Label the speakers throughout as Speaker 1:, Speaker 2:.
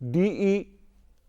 Speaker 1: DE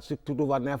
Speaker 1: 62(1)(f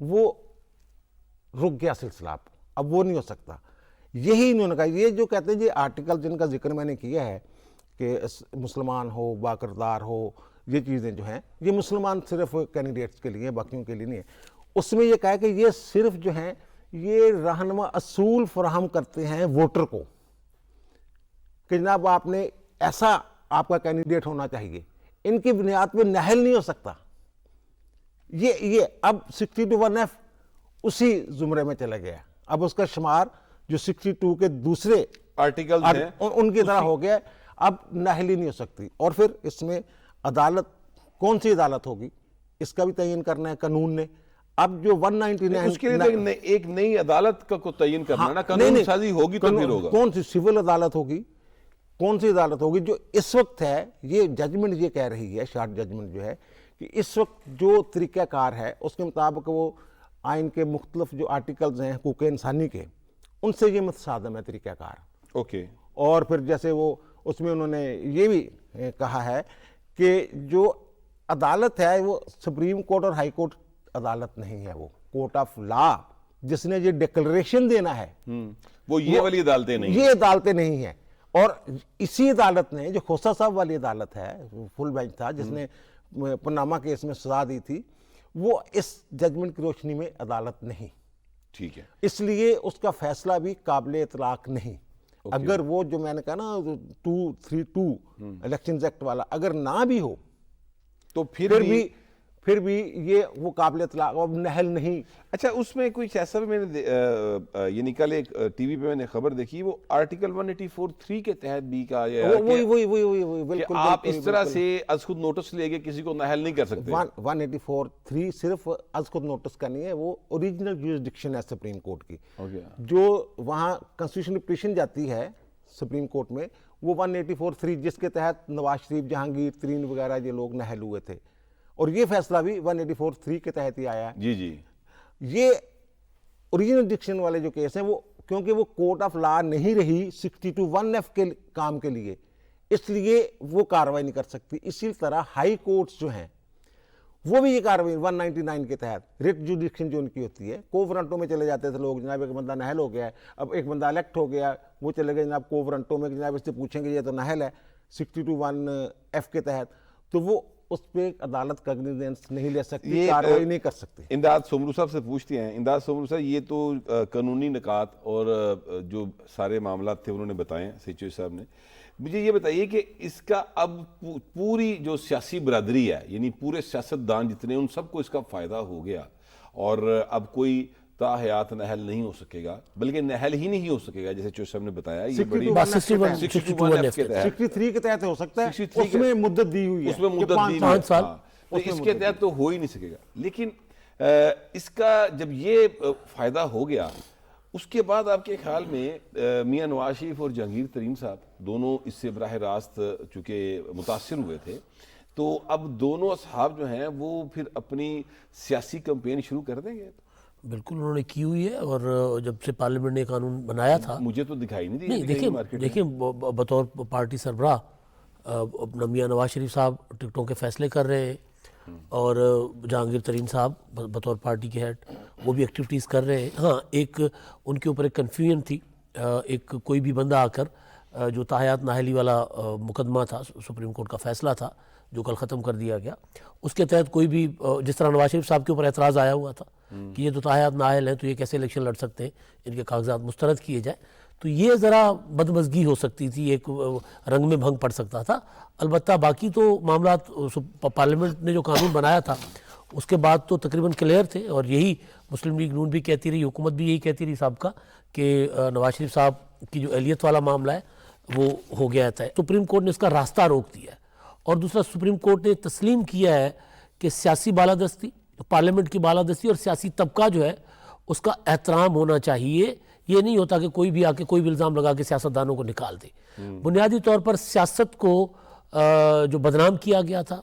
Speaker 1: وہ رک گیا سلسلہ، اب وہ نہیں ہو سکتا. یہی انہوں نے کہا. یہ جو کہتے ہیں یہ آرٹیکل جن کا ذکر میں نے کیا ہے کہ مسلمان ہو، باکردار ہو، یہ چیزیں جو ہیں یہ مسلمان صرف کینڈیڈیٹس کے لیے، باقیوں کے لیے نہیں ہے. اس میں یہ کہا ہے کہ یہ صرف جو ہیں یہ رہنما اصول فراہم کرتے ہیں ووٹر کو کہ جناب آپ نے ایسا آپ کا کینڈیڈیٹ ہونا چاہیے. ان کی بنیاد پہ نہل نہیں ہو سکتا. یہ اب 62(1)(f) اسی زمرے میں چلا گیا. اب اس کا شمار جو 62 کے دوسرے
Speaker 2: آرٹیکل ہیں
Speaker 1: ان کی طرح ہو گیا. اب نہل ہی نہیں ہو سکتی. اور پھر اس میں عدالت، کون سی عدالت ہوگی اس کا بھی تعین کرنا ہے قانون نے. اب جو 199
Speaker 2: اس کے لیے ایک نئی عدالت کو تعین کرنا نا، قانون سازی ہوگی تو پھر ہوگا.
Speaker 1: کون سی سول عدالت ہوگی، کون سی عدالت ہوگی؟ جو اس وقت ہے یہ ججمنٹ یہ کہہ رہی ہے، شارٹ ججمنٹ جو ہے کہ اس وقت جو طریقہ کار ہے اس کے مطابق وہ آئین کے مختلف جو آرٹیکلز ہیں حقوق انسانی کے، ان سے یہ متصادم ہے طریقہ کار.
Speaker 2: اوکے.
Speaker 1: اور پھر جیسے وہ اس میں انہوں نے یہ بھی کہا ہے کہ جو عدالت ہے وہ سپریم کورٹ اور ہائی کورٹ عدالت نہیں ہے، وہ کورٹ آف لا جس نے یہ ڈیکلریشن دینا ہے
Speaker 2: وہ یہ والی عدالتیں نہیں،
Speaker 1: یہ عدالتیں نہیں ہیں. اور اسی عدالت نے جو کھوسہ صاحب والی عدالت ہے، فل بینچ تھا جس نے پاناما کیس میں سزا دی تھی، وہ اس ججمنٹ کی روشنی میں عدالت نہیں.
Speaker 2: ٹھیک ہے.
Speaker 1: اس لیے اس کا فیصلہ بھی قابل اطلاق نہیں. اگر وہ جو میں نے کہا نا 232 الیکشنز ایکٹ والا اگر نہ بھی ہو
Speaker 2: تو پھر بھی یہ وہ قابل اطلاق اب نہل نہیں. اچھا، اس میں کچھ ایسا بھی میں نے یعنی کل ایک ٹی وی پہ میں نے خبر دیکھی، وہ آرٹیکل 184(3) کے تحت بھی کہا گیا کہ آپ اس طرح سے از خود نوٹس لے کے کسی کو نہل نہیں کر سکتے.
Speaker 1: 184(3) صرف از خود نوٹس کا نہیں ہے، وہ اوریجنل جورسڈکشن ہے سپریم کورٹ کی. جو وہاں کنسٹیٹیوشن پٹیشن جاتی ہے سپریم کورٹ میں، وہ 184(3) جس کے تحت نواز شریف، جہانگیر ترین وغیرہ یہ لوگ نہل ہوئے تھے، اور یہ فیصلہ بھی 184(3) کے تحت ہی آیا ہے.
Speaker 2: جی جی.
Speaker 1: یہ اوریجنل ڈکشن والے جو کیس ہیں وہ کیونکہ وہ کورٹ آف لا نہیں رہی 62(1)(f) کے کام کے لیے، اس لیے وہ کاروائی نہیں کر سکتی. اسی طرح ہائی کورٹس جو ہیں وہ بھی یہ کاروائی 199 کے تحت ریٹ جوڈکشن جو ان کی ہوتی ہے، کوورنٹوں میں چلے جاتے تھے لوگ، جناب ایک بندہ نہل ہو گیا، اب ایک بندہ الیکٹ ہو گیا، وہ چلے گئے جناب کوورنٹوں میں، جناب اس سے پوچھیں گے یہ تو نہل ہے 62(1)(f) کے تحت، تو وہ اس پہ عدالت کاگنیزنس نہیں لے سکتی، کاروائی نہیں کر سکتی.
Speaker 2: امداد سومرو صاحب سے پوچھتے ہیں. امداد سومرو صاحب، یہ تو قانونی نکات اور جو سارے معاملات تھے انہوں نے بتائے سیچوئی صاحب نے. مجھے یہ بتائیے کہ اس کا اب پوری جو سیاسی برادری ہے، یعنی پورے سیاستدان جتنے، ان سب کو اس کا فائدہ ہو گیا اور اب کوئی تا حیات نہل نہیں ہو سکے گا، بلکہ نہل ہی نہیں ہو سکے گا جیسے چوئی صاحب نے بتایا. یہ بڑی
Speaker 1: 62(1)(f) کے تحت 63 کے تحت ہو سکتا ہے، اس میں مدت دی ہوئی ہے،
Speaker 2: اس میں مدت دی
Speaker 1: 5 سال،
Speaker 2: تو اس کے تحت تو ہو ہی نہیں سکے گا. لیکن اس کا جب یہ فائدہ ہو گیا، اس کے بعد آپ کے خیال میں میاں نواز شریف اور جہانگیر ترین صاحب دونوں اس سے براہ راست چونکہ متاثر ہوئے تھے، تو اب دونوں اصحاب جو ہیں وہ پھر اپنی سیاسی کمپین شروع کر دیں گے؟
Speaker 3: بالکل انہوں نے کی ہوئی ہے، اور جب سے پارلیمنٹ نے قانون بنایا تھا،
Speaker 2: مجھے تو دکھائی نہیں
Speaker 3: نہیں
Speaker 2: دی.
Speaker 3: دیکھیں بطور پارٹی سربراہ اپنا میاں نواز شریف صاحب ٹکٹوں کے فیصلے کر رہے ہیں، اور جہانگیر ترین صاحب بطور پارٹی کے ہیڈ وہ بھی ایکٹیویٹیز کر رہے ہیں. ہاں، ایک ان کے اوپر ایک کنفیوژن تھی، ایک کوئی بھی بندہ آ کر جو تاحیات نااہلی والا مقدمہ تھا، سپریم کورٹ کا فیصلہ تھا جو کل ختم کر دیا گیا، اس کے تحت کوئی بھی جس طرح نواز شریف صاحب کے اوپر اعتراض آیا ہوا تھا کہ یہ تو تاحیات نااہل ہیں تو یہ کیسے الیکشن لڑ سکتے ہیں، ان کے کاغذات مسترد کیے جائیں، تو یہ ذرا بدمزگی ہو سکتی تھی، ایک رنگ میں بھنگ پڑ سکتا تھا. البتہ باقی تو معاملات پارلیمنٹ نے جو قانون بنایا تھا اس کے بعد تو تقریباً کلیئر تھے، اور یہی مسلم لیگ نون بھی کہتی رہی، حکومت بھی یہی کہتی رہی سابقہ کہ نواز شریف صاحب کی جو اہلیت والا معاملہ ہے وہ ہو گیا تھا. سپریم کورٹ نے اس کا راستہ روک دیا ہے، اور دوسرا سپریم کورٹ نے تسلیم کیا ہے کہ سیاسی بالادستی، پارلیمنٹ کی بالادستی اور سیاسی طبقہ جو ہے اس کا احترام ہونا چاہیے. یہ نہیں ہوتا کہ کوئی بھی آ کے کوئی بھی الزام لگا کے سیاستدانوں کو نکال دے. بنیادی طور پر سیاست کو جو بدنام کیا گیا تھا،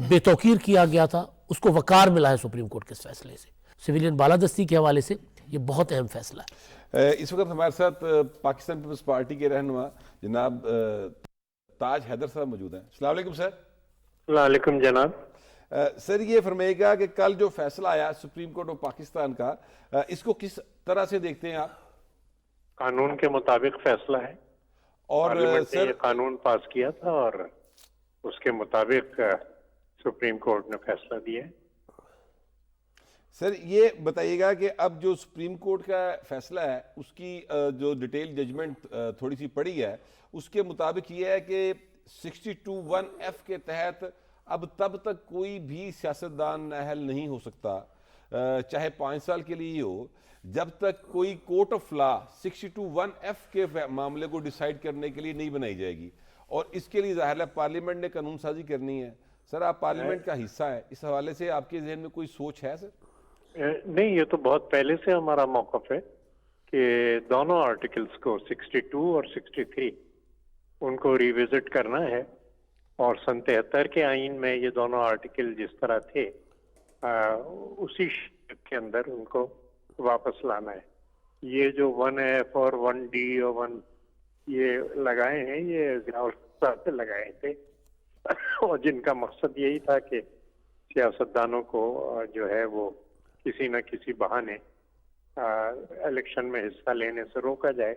Speaker 3: بے توقیر کیا گیا تھا، اس کو وقار ملا ہے سپریم کورٹ کے اس فیصلے سے. سویلین بالادستی کے حوالے سے یہ بہت اہم فیصلہ ہے.
Speaker 2: اس وقت ہمارے ساتھ پاکستان پیپلز پارٹی کے رہنما جناب تاج حیدر صاحب موجود ہیں. السلام علیکم سر.
Speaker 4: السلام علیکم جناب.
Speaker 2: سر یہ فرمائے گا کہ کل جو فیصلہ آیا سپریم کورٹ آف پاکستان کا، اس کو کس طرح سے دیکھتے ہیں آپ؟
Speaker 4: قانون کے مطابق فیصلہ ہے،
Speaker 2: اور
Speaker 4: پارلیمنٹ نے
Speaker 2: سر
Speaker 4: یہ قانون پاس کیا تھا اور اس کے مطابق سپریم کورٹ نے فیصلہ دیا ہے۔
Speaker 2: سر یہ بتائیے گا کہ اب جو سپریم کورٹ کا فیصلہ ہے اس کی جو ڈیٹیل ججمنٹ تھوڑی سی پڑی ہے، اس کے مطابق یہ ہے کہ 62(1)(f) کے تحت اب تب تک کوئی بھی سیاستدان نااہل نہیں ہو سکتا، چاہے 5 سال کے لیے ہی ہو، جب تک کوئی کورٹ آف لا 62(1)(f) کے معاملے کو ڈیسائیڈ کرنے کے لیے نہیں بنائی جائے گی، اور اس کے لیے ظاہر ہے پارلیمنٹ نے قانون سازی کرنی ہے۔ سر آپ پارلیمنٹ کا حصہ ہے، اس حوالے سے آپ کے ذہن میں کوئی سوچ ہے سر؟
Speaker 4: نہیں، یہ تو بہت پہلے سے ہمارا موقف ہے کہ دونوں آرٹیکلز کو 62 اور 63 ان کو ریوزٹ کرنا ہے، اور سن 73 کے آئین میں یہ دونوں آرٹیکل جس طرح تھے اسی شکل کے اندر ان کو واپس لانا ہے۔ یہ جو 1F اور 1D اور 1 یہ لگائے ہیں، یہ ضیاء الحق صاحب سے لگائے تھے، اور جن کا مقصد یہی تھا کہ سیاستدانوں کو جو ہے وہ کسی نہ کسی بہانے الیکشن میں حصہ لینے سے روکا جائے۔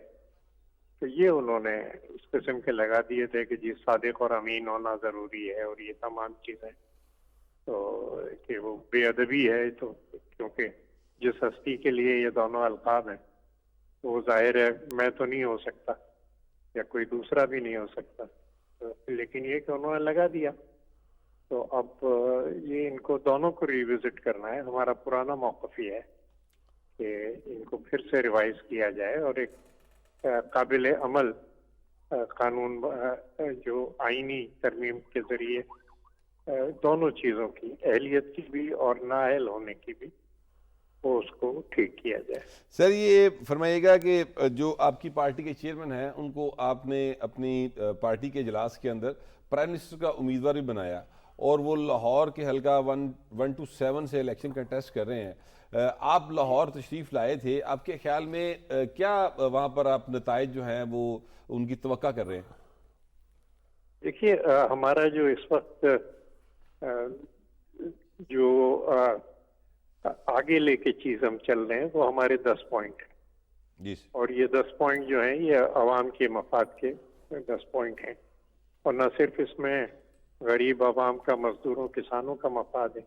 Speaker 4: تو یہ انہوں نے اس قسم کے لگا دیے تھے کہ جی صادق اور امین ہونا ضروری ہے اور یہ تمام چیزیں، تو کہ وہ بے ادبی ہے، تو کیونکہ جس ہستی کے لیے یہ دونوں القاب ہیں وہ ظاہر ہے میں تو نہیں ہو سکتا یا کوئی دوسرا بھی نہیں ہو سکتا، لیکن یہ کہ انہوں نے لگا دیا، تو اب یہ ان کو دونوں کو ریوزٹ کرنا ہے۔ ہمارا پرانا موقف یہ ہے کہ ان کو پھر سے ریوائز کیا جائے اور ایک قابل عمل قانون جو آئینی ترمیم کے ذریعے دونوں چیزوں کی، اہلیت کی بھی اور نااہل ہونے کی بھی، وہ اس کو ٹھیک کیا جائے۔
Speaker 2: سر یہ فرمائیے گا کہ جو آپ کی پارٹی کے چیئرمین ہیں ان کو آپ نے اپنی پارٹی کے اجلاس کے اندر پرائم منسٹر کا امیدوار بھی بنایا، اور وہ لاہور کے حلقہ 127 سے الیکشن کنٹیسٹ کر رہے ہیں۔ آپ لاہور تشریف لائے تھے، آپ کے خیال میں کیا وہاں پر آپ نتائج جو ہیں وہ ان کی توقع کر رہے ہیں؟
Speaker 4: دیکھیے، ہمارا جو اس وقت جو آگے لے کے چیز ہم چل رہے ہیں وہ ہمارے 10 پوائنٹ ہیں،
Speaker 2: جی،
Speaker 4: اور یہ 10 پوائنٹ جو ہیں یہ عوام کے مفاد کے 10 پوائنٹ ہیں، اور نہ صرف اس میں غریب عوام کا، مزدوروں، کسانوں کا مفاد ہے،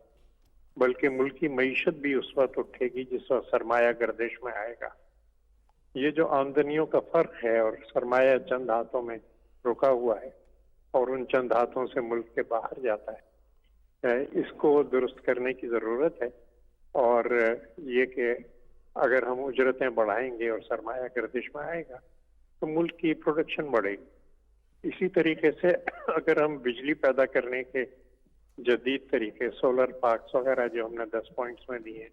Speaker 4: بلکہ ملکی معیشت بھی اس وقت اٹھے گی جس وقت سرمایہ گردش میں آئے گا۔ یہ جو آمدنیوں کا فرق ہے اور سرمایہ چند ہاتھوں میں رکا ہوا ہے اور ان چند ہاتھوں سے ملک کے باہر جاتا ہے، اس کو درست کرنے کی ضرورت ہے، اور یہ کہ اگر ہم اجرتیں بڑھائیں گے اور سرمایہ گردش میں آئے گا تو ملک کی پروڈکشن بڑھے گی۔ اسی طریقے سے اگر ہم بجلی پیدا کرنے کے جدید طریقے، سولر پارکس وغیرہ جو ہم نے 10 پوائنٹس میں دیے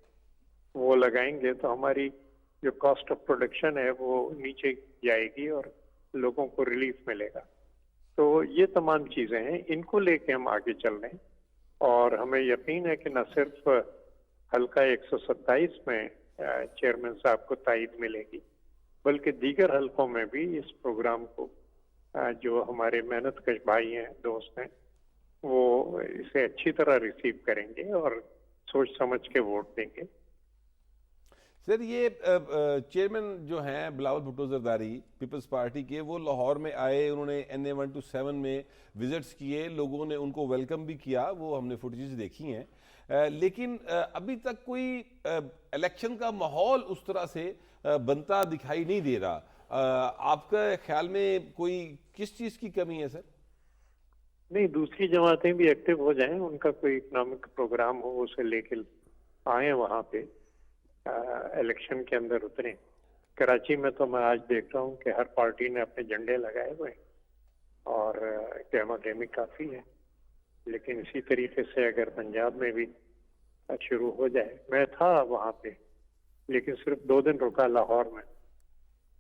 Speaker 4: وہ لگائیں گے تو ہماری جو کاسٹ آف پروڈکشن ہے وہ نیچے جائے گی اور لوگوں کو ریلیف ملے گا۔ تو یہ تمام چیزیں ہیں، ان کو لے کے ہم آگے چل رہے ہیں، اور ہمیں یقین ہے کہ نہ صرف حلقہ 127 میں چیئرمین صاحب کو تائید ملے گی، بلکہ دیگر حلقوں میں بھی اس پروگرام کو جو ہمارے محنت کش بھائی ہیں، دوست ہیں، وہ اسے اچھی طرح ریسیو کریں گے اور سوچ سمجھ کے ووٹ دیں گے۔
Speaker 2: سر یہ چیئرمین جو ہیں بلاول بھٹو زرداری پیپلز پارٹی کے، وہ لاہور میں آئے، انہوں نے NA-127 میں وزٹس کیے، لوگوں نے ان کو ویلکم بھی کیا، وہ ہم نے فوٹیجز دیکھی ہیں، لیکن ابھی تک کوئی الیکشن کا ماحول اس طرح سے بنتا دکھائی نہیں دے رہا۔ آپ کا خیال میں کوئی کس چیز کی کمی ہے سر؟
Speaker 4: نہیں، دوسری جماعتیں بھی ایکٹیو ہو جائیں، ان کا کوئی اکنامک پروگرام ہو اسے لے کے آئیں، وہاں پہ الیکشن کے اندر اتریں۔ کراچی میں تو میں آج دیکھ رہا ہوں کہ ہر پارٹی نے اپنے جھنڈے لگائے ہوئے ہیں اور گہما گہمی کافی ہے، لیکن اسی طریقے سے اگر پنجاب میں بھی شروع ہو جائے، میں تھا وہاں پہ لیکن صرف 2 دن رکا لاہور میں،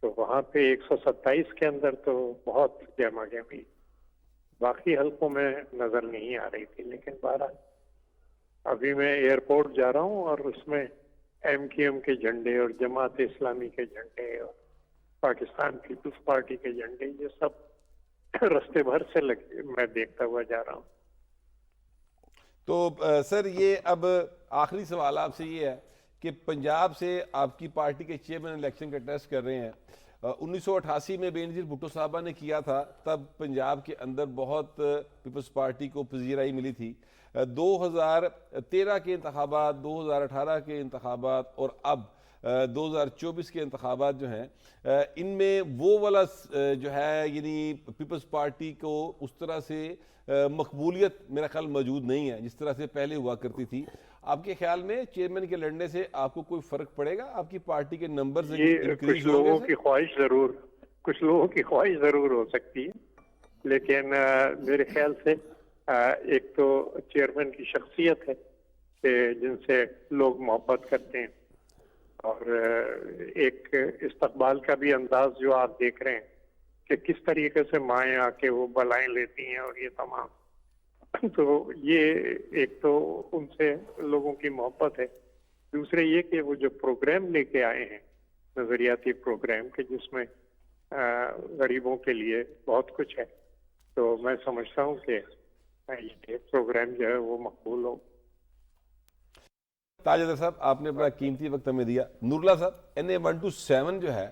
Speaker 4: تو وہاں پہ 127 کے اندر تو بہت گہما گہمی، باقی حلقوں میں نظر نہیں آ رہی تھی، لیکن بہرحال ابھی میں ایئرپورٹ جا رہا ہوں اور اس میں MKM کے جھنڈے اور جماعت اسلامی کے جھنڈے اور پاکستان پیپلز پارٹی کے جھنڈے، یہ سب رستے بھر سے میں دیکھتا ہوا جا رہا ہوں۔
Speaker 2: تو سر یہ اب آخری سوال آپ سے یہ ہے کہ پنجاب سے آپ کی پارٹی کے چیئرمین الیکشن کا ٹیسٹ کر رہے ہیں. 1988 میں بے نظیر بھٹو صاحبہ نے کیا تھا, تب پنجاب کے اندر بہت پیپلز پارٹی کو پذیرائی ملی تھی. 2013 کے انتخابات, 2018 کے انتخابات اور اب 2024 کے انتخابات جو ہیں, ان میں وہ والا جو ہے یعنی پیپلز پارٹی کو اس طرح سے مقبولیت میرا خیال موجود نہیں ہے جس طرح سے پہلے ہوا کرتی تھی. آپ کے خیال میں چیئرمین کے لڑنے سے آپ کو کوئی فرق پڑے گا؟ آپ کی پارٹی کے نمبرز
Speaker 4: کچھ لوگوں کی خواہش ضرور ہو سکتی ہے, لیکن میرے خیال سے ایک تو چیئرمین کی شخصیت ہے کہ جن سے لوگ محبت کرتے ہیں, اور ایک استقبال کا بھی انداز جو آپ دیکھ رہے ہیں کہ کس طریقے سے مائیں آ کے وہ بلائیں لیتی ہیں اور یہ تمام, تو یہ ایک تو ان سے لوگوں کی محبت ہے. دوسرے یہ کہ وہ جو پروگرام لے کے آئے ہیں, نظریاتی پروگرام کے جس میں غریبوں کے لیے بہت کچھ ہے, تو میں سمجھتا ہوں کہ یہ پروگرام جو ہے وہ مقبول ہو.
Speaker 2: تاج صاحب آپ نے اپنا قیمتی وقت ہمیں دیا. نوراللہ صاحب NA 127 جو ہے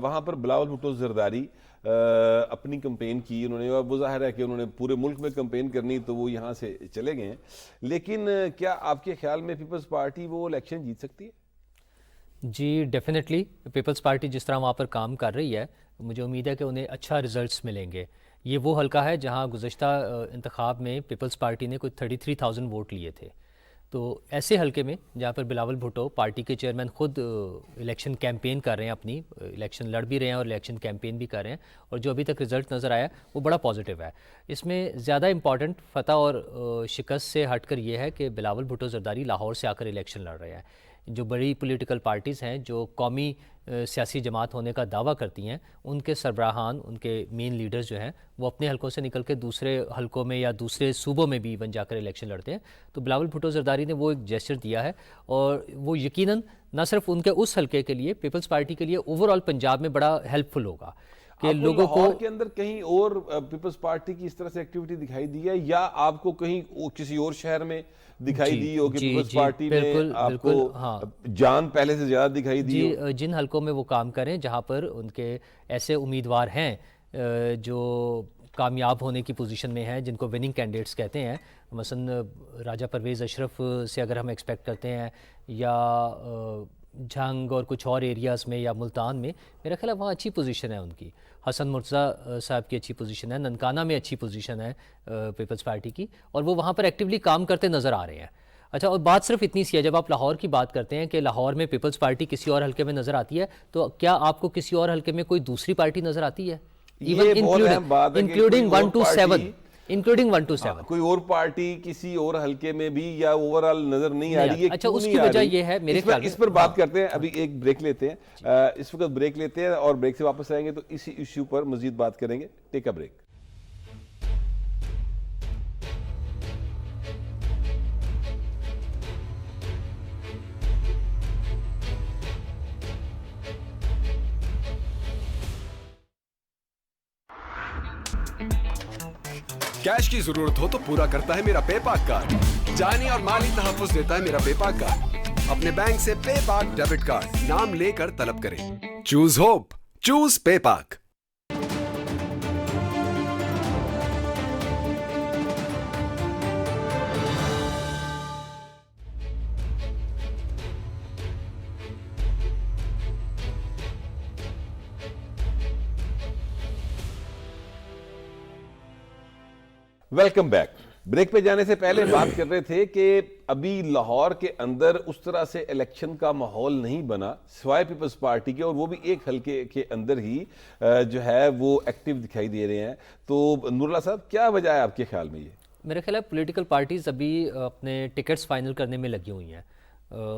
Speaker 2: وہاں پر بلاول بھٹو زرداری اپنی کمپین کی انہوں نے, اور وہ ظاہر ہے کہ انہوں نے پورے ملک میں کمپین کرنی تو وہ یہاں سے چلے گئے ہیں, لیکن کیا آپ کے خیال میں پیپلز پارٹی وہ الیکشن جیت سکتی ہے؟
Speaker 5: جی ڈیفینیٹلی پیپلز پارٹی جس طرح وہاں پر کام کر رہی ہے, مجھے امید ہے کہ انہیں اچھا رزلٹس ملیں گے. یہ وہ حلقہ ہے جہاں گزشتہ انتخاب میں پیپلز پارٹی نے کوئی 33,000 ووٹ لیے تھے. تو ایسے حلقے میں جہاں پر بلاول بھٹو پارٹی کے چیئرمین خود الیکشن کیمپین کر رہے ہیں, اپنی الیکشن لڑ بھی رہے ہیں اور الیکشن کیمپین بھی کر رہے ہیں, اور جو ابھی تک رزلٹ نظر آیا وہ بڑا پازیٹیو ہے. اس میں زیادہ امپورٹنٹ فتح اور شکست سے ہٹ کر یہ ہے کہ بلاول بھٹو زرداری لاہور سے آ کر الیکشن لڑ رہے ہیں. جو بڑی پولیٹیکل پارٹیز ہیں جو قومی سیاسی جماعت ہونے کا دعویٰ کرتی ہیں, ان کے سربراہان, ان کے مین لیڈرز جو ہیں وہ اپنے حلقوں سے نکل کے دوسرے حلقوں میں یا دوسرے صوبوں میں بھی ایون جا کر الیکشن لڑتے ہیں. تو بلاول بھٹو زرداری نے وہ ایک جیسچر دیا ہے, اور وہ یقیناً نہ صرف ان کے اس حلقے کے لیے, پیپلز پارٹی کے لیے اوور آل پنجاب میں بڑا ہیلپ فل ہوگا کہ لوگوں کو
Speaker 2: لاہور کے اندر کہیں اور پیپلز پارٹی کی اس طرح سے ایکٹیویٹی دکھائی دی ہے, یا آپ کو کہیں کسی اور شہر میں دکھائی دی ہو کہ پیپلز پارٹی میں آپ کو جان پہلے سے زیادہ دکھائی دی ہو؟
Speaker 5: جن حلقوں میں وہ کام کریں جہاں پر ان کے ایسے امیدوار ہیں جو کامیاب ہونے کی پوزیشن میں ہیں, جن کو وننگ کینڈیڈیٹس کہتے ہیں, مثلا راجہ پرویز اشرف سے اگر ہم ایکسپیکٹ کرتے ہیں, یا جھنگ اور کچھ اور ایریاز میں, یا ملتان میں, میرا خیال ہے وہاں اچھی پوزیشن ہے ان کی. حسن مرتضیٰ صاحب کی اچھی پوزیشن ہے, ننکانہ میں اچھی پوزیشن ہے پیپلز پارٹی کی, اور وہ وہاں پر ایکٹیولی کام کرتے نظر آ رہے ہیں. اچھا, اور بات صرف اتنی سی ہے, جب آپ لاہور کی بات کرتے ہیں کہ لاہور میں پیپلز پارٹی کسی اور حلقے میں نظر آتی ہے, تو کیا آپ کو کسی اور حلقے میں کوئی دوسری پارٹی نظر آتی ہے؟ انکلوڈنگ 127
Speaker 2: کوئی اور پارٹی کسی اور حلقے میں بھی یا اوورال نظر نہیں آ رہی ہے؟
Speaker 5: اچھا, اس کی وجہ یہ ہے میرے خیال میں,
Speaker 2: اس پر بات کرتے ہیں, ابھی ایک بریک لیتے ہیں, اس وقت بریک لیتے ہیں اور بریک سے واپس آئیں گے تو اسی ایشو پر مزید بات کریں گے. ٹیک اے بریک.
Speaker 6: کیش کی ضرورت ہو تو پورا کرتا ہے میرا پے پاک کارڈ. جانی اور مالی تحفظ دیتا ہے میرا پے پاک کارڈ. اپنے بینک سے پے پاک ڈیبٹ کارڈ نام لے کر طلب کریں. چوز ہوپ, چوز پے پاک.
Speaker 2: Welcome back. بریک پہ جانے سے پہلے بات کر رہے تھے کہ ابھی لاہور کے اندر اس طرح سے الیکشن کا ماحول نہیں بنا سوائے پیپلز پارٹی کے, اور وہ بھی ایک حلقے کے اندر ہی جو ہے وہ ایکٹیو دکھائی دے رہے ہیں. تو نوراللہ صاحب کیا وجہ ہے آپ کے خیال میں؟ یہ
Speaker 5: میرے خیال ہے پولیٹیکل پارٹیز ابھی اپنے ٹکٹس فائنل کرنے میں لگی ہوئی ہیں.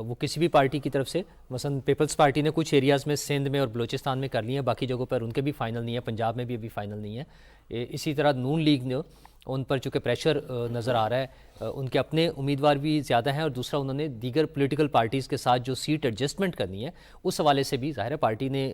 Speaker 5: وہ کسی بھی پارٹی کی طرف سے, مثلا پیپلز پارٹی نے کچھ ایریاز میں سندھ میں اور بلوچستان میں کر لی ہیں, باقی جگہوں پر ان کے بھی فائنل نہیں ہے, پنجاب میں بھی ابھی فائنل نہیں ہے. اسی طرح نون لیگ نے, ان پر چونکہ پریشر نظر آ رہا ہے, ان کے اپنے امیدوار بھی زیادہ ہیں, اور دوسرا انہوں نے دیگر پولیٹیکل پارٹیز کے ساتھ جو سیٹ ایڈجسٹمنٹ کرنی ہے اس حوالے سے بھی ظاہر ہے پارٹی نے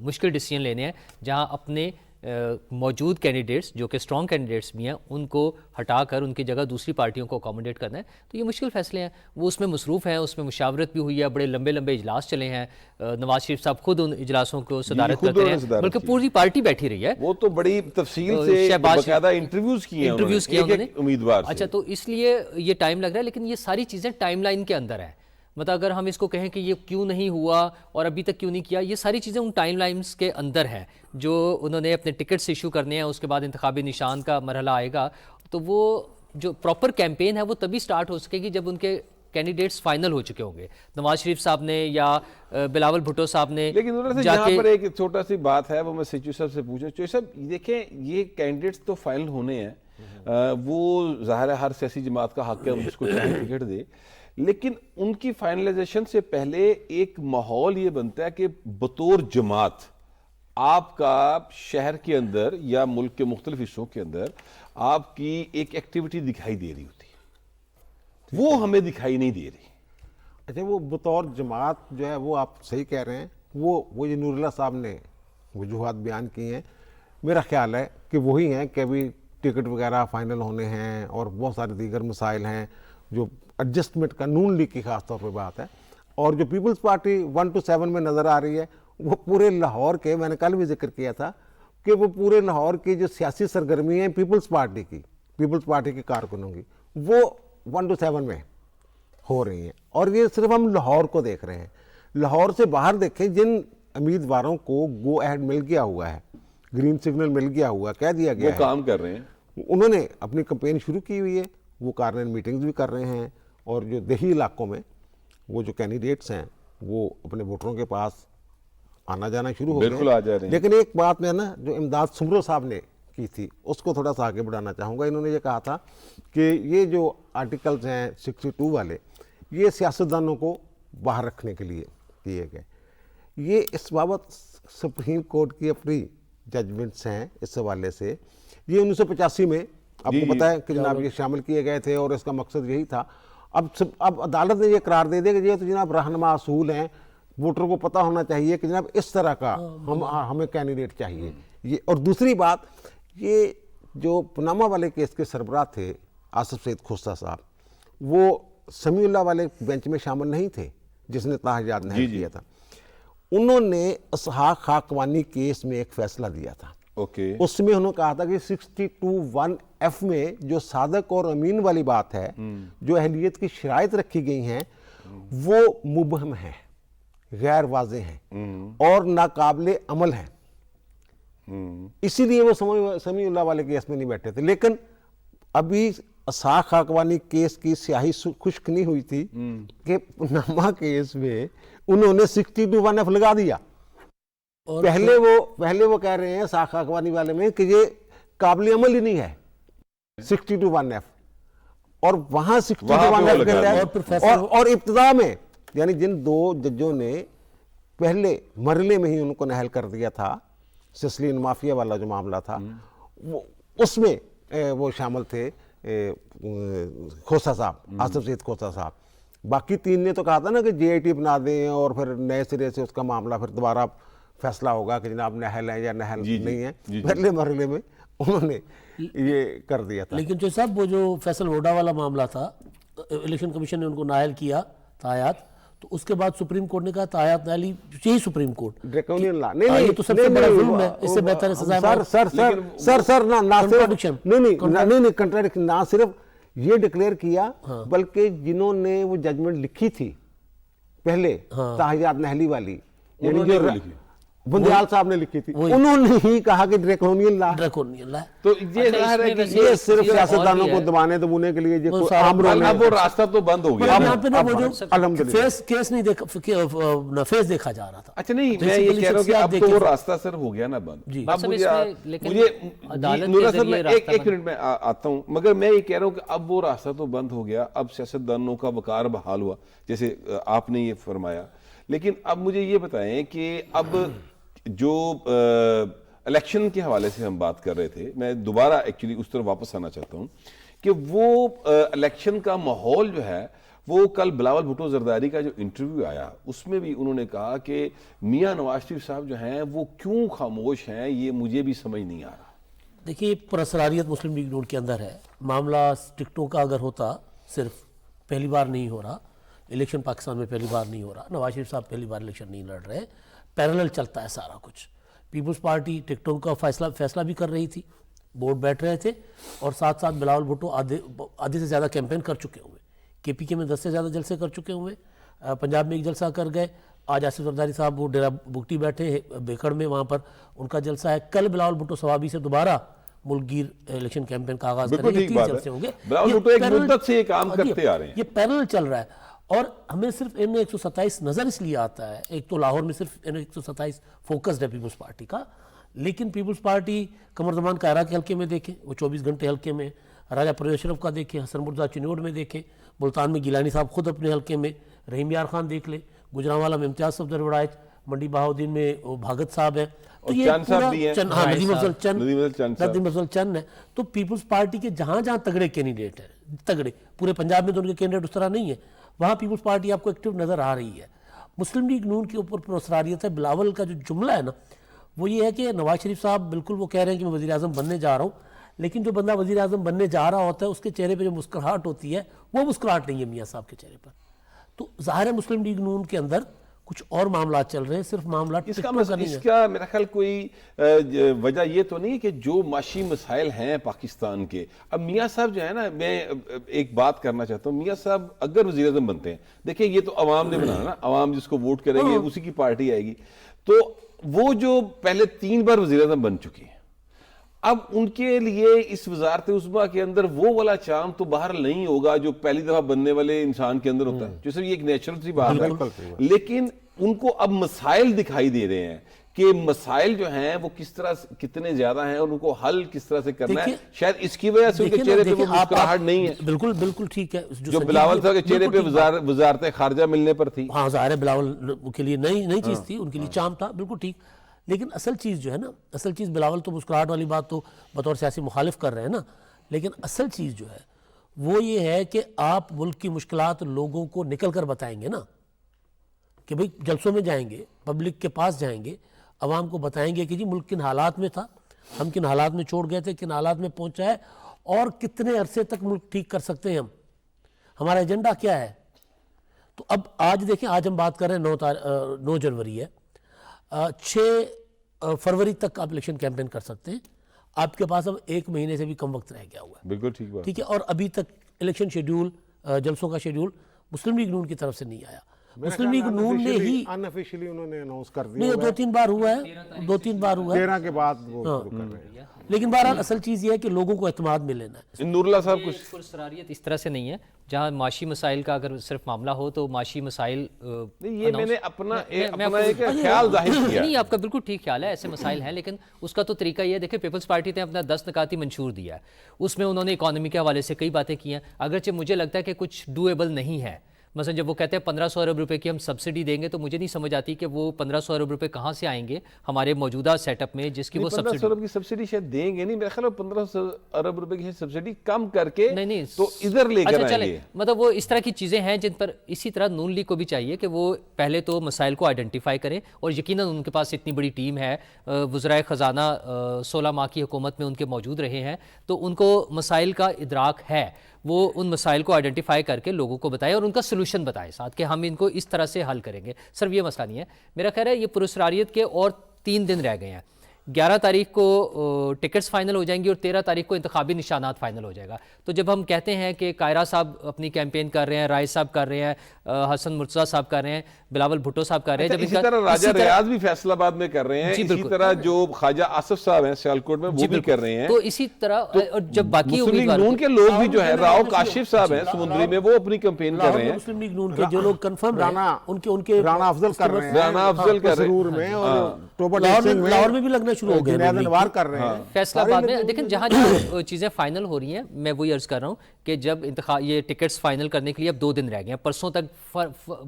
Speaker 5: مشکل ڈیسیجن لینے ہیں, جہاں اپنے موجود کینڈیڈیٹس جو کہ اسٹرانگ کینڈیڈیٹس بھی ہیں ان کو ہٹا کر ان کی جگہ دوسری پارٹیوں کو اکوموڈیٹ کرنا ہے. تو یہ مشکل فیصلے ہیں, وہ اس میں مصروف ہیں, اس میں مشاورت بھی ہوئی ہے, بڑے لمبے لمبے اجلاس چلے ہیں, نواز شریف صاحب خود ان اجلاسوں کو صدارت کرتے ہیں, بلکہ پوری پارٹی بیٹھی رہی ہے.
Speaker 2: وہ تو بڑی تفصیل سے باقاعدہ انٹرویوز کیے ہیں انہوں نے امیدوار سے.
Speaker 5: اچھا, تو اس لیے یہ ٹائم لگ رہا ہے, لیکن یہ ساری چیزیں ٹائم لائن کے اندر ہیں. مطلب اگر ہم اس کو کہیں کہ یہ کیوں نہیں ہوا اور ابھی تک کیوں نہیں کیا, یہ ساری چیزیں ان ٹائم لائنز کے اندر ہیں جو انہوں نے اپنے ٹکٹس ایشو کرنے ہیں, اس کے بعد انتخابی نشان کا مرحلہ آئے گا. تو وہ جو پراپر کیمپین ہے وہ تبھی سٹارٹ ہو سکے گی جب ان کے کینڈیڈیٹس فائنل ہو چکے ہوں گے, نواز شریف صاحب نے یا بلاول بھٹو صاحب نے.
Speaker 2: لیکن یہاں پر ایک چھوٹا سی بات ہے, وہ میں سچو صاحب سے پوچھوں. چوہے صاحب دیکھیں, یہ کینڈیڈیٹس تو فائنل ہونے ہیں, وہ ظاہر ہے ہر سیاسی جماعت کا حق ہے اس کو چاہے ٹکٹ دے, لیکن ان کی فائنلائزیشن سے پہلے ایک ماحول یہ بنتا ہے کہ بطور جماعت آپ کا شہر کے اندر یا ملک کے مختلف حصوں کے اندر آپ کی ایک ایکٹیویٹی دکھائی دے رہی ہوتی ہے, وہ ہمیں دکھائی نہیں دے رہی.
Speaker 1: اچھا, وہ بطور جماعت جو ہے وہ آپ صحیح کہہ رہے ہیں, وہ یہ نور اللہ صاحب نے وجوہات بیان کی ہیں, میرا خیال ہے کہ وہی ہیں کہ ابھی ٹکٹ وغیرہ فائنل ہونے ہیں اور بہت سارے دیگر مسائل ہیں جو ایڈجسٹمنٹ کا نون لیگ کی خاص طور پہ بات ہے. اور جو پیپلز پارٹی 1 to 7 میں نظر آ رہی ہے, وہ پورے لاہور کے, میں نے کل بھی ذکر کیا تھا کہ وہ پورے لاہور کی جو سیاسی سرگرمی ہیں پیپلز پارٹی کی کارکنوں کی, وہ 1 to 7 میں ہو رہی ہیں. اور یہ صرف ہم لاہور کو دیکھ رہے ہیں. لاہور سے باہر دیکھیں, جن امیدواروں کو گو ایہڈ مل گیا ہوا ہے, گرین سگنل مل گیا ہوا, کہہ دیا گیا
Speaker 2: وہ کام کر رہے ہیں,
Speaker 1: انہوں نے اپنی کمپین شروع کی ہوئی ہے, وہ کارنر میٹنگز بھی کر رہے ہیں, اور جو دیہی علاقوں میں وہ جو کینڈیڈیٹس ہیں وہ اپنے ووٹروں کے پاس آنا جانا شروع ہو گئے.
Speaker 2: بالکل آ جا رہے ہیں.
Speaker 1: لیکن ایک بات میں نا جو امداد سمرو صاحب نے کی تھی اس کو تھوڑا سا آگے بڑھانا چاہوں گا. انہوں نے یہ کہا تھا کہ یہ جو آرٹیکلز ہیں 62 والے, یہ سیاستدانوں کو باہر رکھنے کے لیے کیے گئے. یہ اس بابت سپریم کورٹ کی اپنی ججمنٹس ہیں اس حوالے سے. یہ 1985 میں آپ کو پتہ ہے کہ جناب یہ شامل کیے گئے تھے اور اس کا مقصد یہی تھا. اب عدالت نے یہ قرار دے دیا کہ یہ تو جناب رہنما اصول ہیں, ووٹر کو پتہ ہونا چاہیے کہ جناب اس طرح کا ہمیں کینڈیڈیٹ چاہیے. یہ اور دوسری بات, یہ جو پناما والے کیس کے سربراہ تھے آصف سعید کھوسہ صاحب, وہ سمیع اللہ والے بینچ میں شامل نہیں تھے جس نے تاحجات نہل کیا تھا. انہوں نے اسحاق خاقوانی کیس میں ایک فیصلہ دیا تھا. اس میں انہوں نے کہا تھا کہ 62(1)(f) میں جو صادق اور امین والی بات ہے, جو اہلیت کی شرائط رکھی گئی ہیں, وہ مبہم ہیں, غیر واضح ہیں اور ناقابل عمل ہیں. اسی لیے وہ سمیع اللہ والے کیس میں نہیں بیٹھے تھے. لیکن ابھی اسحاق خاقوانی کیس کی سیاہی خشک نہیں ہوئی تھی کہ پناما کیس میں انہوں نے 62(1)(f) لگا دیا. پہلے وہ کہہ رہے ہیں اسحاق خاقوانی والے میں کہ یہ قابل عمل ہی نہیں ہے 62(1)(f), اور وہاں 62(1)(f) اور ابتدا میں یعنی جن دو ججوں نے پہلے مرحلے میں ہی ان کو نہل کر دیا تھا, سسلین مافیا والا جو معاملہ تھا, اس میں وہ شامل تھے کھوسہ صاحب, آصف سعید کھوسہ صاحب. باقی 3 نے تو کہا تھا نا کہ JIT بنا دیں اور پھر نئے سرے سے اس کا معاملہ پھر دوبارہ فیصلہ ہوگا کہ جناب نہل ہے یا نہل نہیں ہے. پہلے مرحلے میں انہوں نے یہ کر دیا تھا.
Speaker 3: لیکن جو صاحب وہ جو فیصل ووڈا والا معاملہ تھا, الیکشن کمیشن نے ان کو نااہل کیا تایات, تو اس کے بعد سپریم کورٹ نے کہا تایات نااہلی یہی سپریم کورٹ
Speaker 1: ڈریکونین لا. نہیں
Speaker 3: یہ تو سب سے بڑا ظلم ہے, اس سے بہتر ہے سزائے موت.
Speaker 1: سر نہیں کنٹراڈکشن, نہ صرف یہ ڈکلیئر کیا بلکہ جنہوں نے وہ ججمنٹ لکھی تھی پہلے تاحجات نہلی والی, یعنی جو بندیال صاحب نے لکھی تھی, انہوں نے ہی کہا کہ ڈریکونین لا.
Speaker 2: تو یہ ظاہر ہے کہ یہ
Speaker 1: صرف سیاستدانوں کو دبانے دبونے کے لیے
Speaker 2: وہ راستہ تو بند ہو گیا.
Speaker 3: کیس نہیں دیکھا, فیس دیکھا جا رہا تھا.
Speaker 2: اچھا نہیں, میں یہ کہہ رہا ہوں کہ اب تو وہ راستہ سر ہو گیا نا بند. اب مجھے نورا صاحب میں ایک منٹ میں آتا ہوں, مگر میں یہ کہہ رہا ہوں کہ اب وہ راستہ تو بند ہو گیا, اب سیاستدانوں کا وقار بحال ہوا جیسے آپ نے یہ فرمایا. لیکن اب مجھے یہ بتائیں کہ اب جو الیکشن کے حوالے سے ہم بات کر رہے تھے, میں دوبارہ ایکچولی اس طرف واپس آنا چاہتا ہوں کہ وہ الیکشن کا ماحول جو ہے وہ کل بلاول بھٹو زرداری کا جو انٹرویو آیا اس میں بھی انہوں نے کہا کہ میاں نواز شریف صاحب جو ہیں وہ کیوں خاموش ہیں، یہ مجھے بھی سمجھ نہیں آ رہا۔
Speaker 3: دیکھیے پراسراریت مسلم لیگ نون کے اندر ہے، معاملہ ٹکٹوں کا اگر ہوتا صرف پہلی بار نہیں ہو رہا، الیکشن پاکستان میں پہلی بار نہیں ہو رہا، نواز شریف صاحب پہلی بار الیکشن نہیں لڑ رہے، پیرلل چلتا ہے سارا کچھ۔ پیپلز پارٹی ٹکٹوں کا فیصلہ بھی کر رہی تھی، بورڈ بیٹھ رہے تھے، اور ساتھ ساتھ بلاول بھٹو آدھے سے زیادہ کیمپین کر چکے ہوئے، کے پی کے میں 10 سے زیادہ جلسے کر چکے ہوئے، پنجاب میں ایک جلسہ کر گئے، آج آصف زرداری صاحب وہ ڈیرہ بگٹی بیٹھے بیکڑ میں، وہاں پر ان کا جلسہ ہے، کل بلاول بھٹو ثوابی سے دوبارہ ملک گیر الیکشن کیمپین کا آغاز کریں گے، 3 جلسے ہوں گے۔
Speaker 2: بلاول بھٹو ایک مدت سے یہ کام کرتے آ رہے ہیں،
Speaker 3: یہ پیرلل چل رہا ہے، اور ہمیں صرف ان 127 نظر اس لیے آتا ہے، ایک تو لاہور میں صرف ان 127 فوکسڈ ہے پیپلز پارٹی کا، لیکن پیپلز پارٹی قمر زمان کائرہ کے حلقے میں دیکھیں، وہ 24 گھنٹے حلقے میں، راجہ پرویز اشرف کا دیکھیں، حسن مرزا چنیوڑ میں دیکھیں، ملتان میں گیلانی صاحب خود اپنے حلقے میں، رحیم یار خان دیکھ لیں، گجرانوالہ میں امتیاز صفدر وڑائچ، منڈی بہاؤدین میں بھاگت صاحب ہیں، تو یہ
Speaker 2: چند صاحب بھی ہیں،
Speaker 3: ہاں ندیم افضل
Speaker 2: چند
Speaker 3: ندیم افضل چند ہے۔ تو پیپلز پارٹی کے جہاں جہاں تگڑے کینڈیڈیٹ ہیں، تگڑے پورے پنجاب میں تو ان کے کینڈیڈیٹ اس طرح نہیں ہے، وہاں پیپلز پارٹی آپ کو ایکٹیو نظر آ رہی ہے۔ مسلم لیگ نون کے اوپر پراسراریت ہے، بلاول کا جو جملہ ہے نا وہ یہ ہے کہ نواز شریف صاحب بالکل وہ کہہ رہے ہیں کہ میں وزیر اعظم بننے جا رہا ہوں، لیکن جو بندہ وزیر اعظم بننے جا رہا ہوتا ہے اس کے چہرے پہ جو مسکراہٹ ہوتی ہے وہ مسکراہٹ نہیں ہے میاں صاحب کے چہرے پر۔ تو ظاہر ہے مسلم لیگ نون کے اندر کچھ اور معاملات چل رہے ہیں، صرف معاملات
Speaker 2: اس کا میرا خیال کوئی وجہ یہ تو نہیں کہ جو معاشی مسائل ہیں پاکستان کے، اب میاں صاحب جو ہے نا، میں ایک بات کرنا چاہتا ہوں، میاں صاحب اگر وزیر اعظم بنتے ہیں، دیکھیں یہ تو عوام نے بنانا نا، عوام جس کو ووٹ کریں گے اسی کی پارٹی آئے گی، تو وہ جو پہلے 3 بار وزیر اعظم بن چکے ہیں، اب ان کے لیے اس وزارت عظمیٰ کے اندر وہ والا چام تو باہر نہیں ہوگا جو پہلی دفعہ بننے والے انسان کے اندر ہوتا ہے، جو صرف یہ ایک نیچرل سی بات ہے، لیکن ان کو اب مسائل دکھائی دے رہے ہیں کہ مسائل جو ہیں وہ کس طرح کتنے زیادہ ہیں اور ان کو حل کس طرح سے کرنا ہے، شاید اس کی وجہ سے ان کے چہرے پہ وہ مسکراہٹ نہیں ہے۔
Speaker 3: بالکل بالکل ٹھیک ہے،
Speaker 2: جو بلاول صاحب کے چہرے پہ وزارت خارجہ ملنے پر تھی،
Speaker 3: ہاں ظاہر ہے بلاول کے لیے نئی چیز تھی، ان کے لیے چام تھا، بالکل ٹھیک، لیکن اصل چیز جو ہے نا، اصل چیز بلاول تو مسکراہٹ والی بات تو بطور سیاسی مخالف کر رہے ہیں نا، لیکن اصل چیز جو ہے وہ یہ ہے کہ آپ ملک کی مشکلات لوگوں کو نکل کر بتائیں گے نا، کہ بھئی جلسوں میں جائیں گے، پبلک کے پاس جائیں گے، عوام کو بتائیں گے کہ جی ملک کن حالات میں تھا، ہم کن حالات میں چھوڑ گئے تھے، کن حالات میں پہنچا ہے، اور کتنے عرصے تک ملک ٹھیک کر سکتے ہیں ہم، ہمارا ایجنڈا کیا ہے۔ تو اب آج دیکھیں، آج ہم بات کر رہے ہیں 9 جنوری ہے، 6 فروری تک آپ الیکشن کیمپین کر سکتے ہیں، آپ کے پاس اب 1 مہینے سے بھی کم وقت رہ گیا ہوا ہے،
Speaker 2: بالکل ٹھیک بات،
Speaker 3: ٹھیک ہے، اور ابھی تک الیکشن شیڈیول، جلسوں کا شیڈیول مسلم لیگ نون کی طرف سے نہیں آیا۔ مسلم لیگ نون نے ہی
Speaker 1: انافیشلی انہوں نے اناؤنس کر دیا،
Speaker 3: نہیں، 2-3 بار ہوا ہے، 2-3 بار ہوا ہے،
Speaker 1: 13 کے بعد وہ شروع کر رہے ہیں۔
Speaker 3: لیکن بہرحال اصل چیز یہ ہے کہ لوگوں کو اعتماد میں لینا ہے۔
Speaker 2: نور اللہ صاحب کچھ
Speaker 5: پراسراریت اس طرح سے نہیں ہے جہاں معاشی مسائل کا اگر صرف معاملہ ہو تو معاشی مسائل
Speaker 2: نہیں، یہ میں نے اپنا ایک خیال ظاہر کیا،
Speaker 5: نہیں، آپ کا بالکل ٹھیک خیال ہے، ایسے مسائل ہیں، لیکن اس کا تو طریقہ یہ ہے، دیکھیں پیپلز پارٹی نے اپنا 10 نکاتی منشور دیا ہے، اس میں انہوں نے اکانومی کے حوالے سے کئی باتیں کی ہیں، اگرچہ مجھے لگتا ہے کہ کچھ ڈویبل نہیں ہے۔ مثلا جب وہ کہتے ہیں 1500 ارب روپے کی ہم سبسڈی دیں گے، تو مجھے نہیں سمجھ آتی کہ وہ 1500 ارب روپے کہاں سے آئیں گے ہمارے موجودہ سیٹ اپ میں، جس کی وہ
Speaker 2: 1500 ارب کی سبسڈی شاید دیں گے نہیں، میرا خیال ہے 1500 ارب روپے کی سبسڈی کم کر کے تو ادھر لے کر آئیں گے۔
Speaker 5: مطلب وہ اس طرح کی چیزیں ہیں جن پر اسی طرح نون لیگ کو بھی چاہیے کہ وہ پہلے تو مسائل کو آئیڈینٹیفائی کریں، اور یقیناً ان کے پاس اتنی بڑی ٹیم ہے، وزرائے خزانہ 16 ماہ کی حکومت میں ان کے موجود رہے ہیں، تو ان کو مسائل کا ادراک ہے، وہ ان مسائل کو آئیڈینٹیفائی کر کے لوگوں کو بتائے اور ان کا سلوشن بتائے ساتھ کہ ہم ان کو اس طرح سے حل کریں گے۔ صرف یہ مسئلہ نہیں ہے، میرا خیال ہے یہ پراسراریت کے اور 3 دن رہ گئے ہیں، 11 تاریخ کو ٹکٹس فائنل ہو جائیں گی اور 13 تاریخ کو انتخابی نشانات فائنل ہو جائے گا۔ تو جب ہم کہتے ہیں کہ کائرہ صاحب اپنی کیمپین کر رہے ہیں، رائے صاحب کر رہے ہیں، حسن مرتضیٰ صاحب کر رہے ہیں، بلاول بھٹو صاحب کر رہے ہیں،
Speaker 2: اسی طرح راجہ ریاض بھی فیصل آباد میں کر رہے ہیں، اسی طرح جو خواجہ آصف صاحب ہیں سیالکوٹ میں وہ بھی کر رہے ہیں،
Speaker 5: تو اسی طرح جب باقی
Speaker 2: مسلم لیگ نون کے لوگ بھی جو ہے، راؤ کاشف صاحب ہیں سمندری میں، وہ اپنی کیمپین کر رہے ہیں،
Speaker 3: مسلم لیگ نون کے جو لوگ کنفرم ان کے
Speaker 1: رانا افضل کر رہے ہیں،
Speaker 2: رانا افضل کر رہے ہیں
Speaker 1: میں، اور
Speaker 3: لاہور میں بھی لگنا شروع ہو گئے،
Speaker 1: کر رہے ہیں،
Speaker 5: فیصل آباد میں۔ دیکھیں جہاں جہاں چیزیں فائنل ہو رہی ہیں، میں وہی عرض کر رہا ہوں کہ جب یہ ٹکٹس فائنل کرنے کے لیے اب 2 دن رہ گئے ہیں, پرسوں تک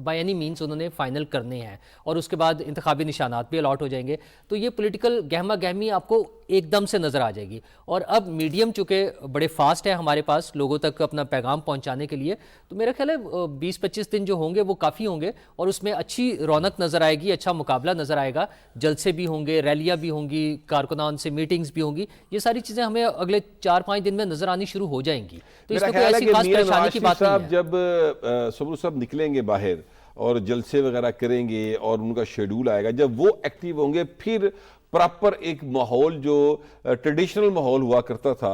Speaker 5: بائی اینی مینس انہوں نے فائنل کرنے ہیں, اور اس کے بعد انتخابی نشانات بھی الاٹ ہو جائیں گے, تو یہ پولیٹیکل گہما گہمی آپ کو ایک دم سے نظر آ جائے گی. اور اب میڈیم چونکہ بڑے فاسٹ ہے ہمارے پاس لوگوں تک اپنا پیغام پہنچانے کے لیے, تو میرا خیال ہے 20-25 دن جو ہوں گے وہ کافی ہوں گے, اور اس میں اچھی رونق نظر آئے گی, اچھا مقابلہ نظر آئے گا, جلسے بھی ہوں گے, ریلیاں بھی ہوں گی, کارکنان سے میٹنگز بھی ہوں گی, یہ ساری چیزیں ہمیں اگلے 4-5 دن میں نظر آنی شروع ہو جائیں گی. تو اس میں کوئی ایسی خاص پریشانی کی بات نہیں ہے.
Speaker 2: جب صبر صاحب نکلیں گے باہر اور جلسے وغیرہ کریں گے اور ان کا شیڈول آئے گا, جب وہ ایکٹیو ہوں گے پھر پراپر ایک ماحول جو ٹریڈیشنل ماحول ہوا کرتا تھا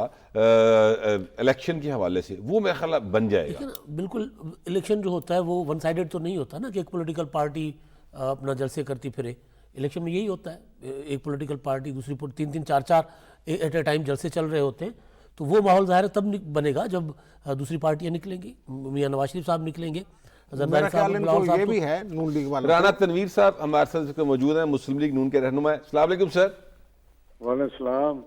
Speaker 2: الیکشن کے حوالے سے, وہ میرا خیال بن جائے گا.
Speaker 3: بالکل الیکشن جو ہوتا ہے وہ ون سائیڈڈ تو نہیں ہوتا نا کہ ایک پولیٹیکل پارٹی اپنا جلسے کرتی پھرے. الیکشن میں یہی ہوتا ہے, ایک پولیٹیکل پارٹی دوسری 3-4 ایٹ اے ٹائم جلسے چل رہے ہوتے ہیں, تو وہ ماحول ظاہر ہے تب بنے گا جب دوسری پارٹیاں نکلیں گی, میاں نواز شریف صاحب نکلیں گے,
Speaker 1: میرا خیال ان کو یہ بھی ہے نون لیگ والوں
Speaker 2: رانا تنویر صاحب ہمارے ساتھ موجود ہیں, مسلم لیگ نون کے رہنما. السلام علیکم سر.
Speaker 7: وعلیکم السلام.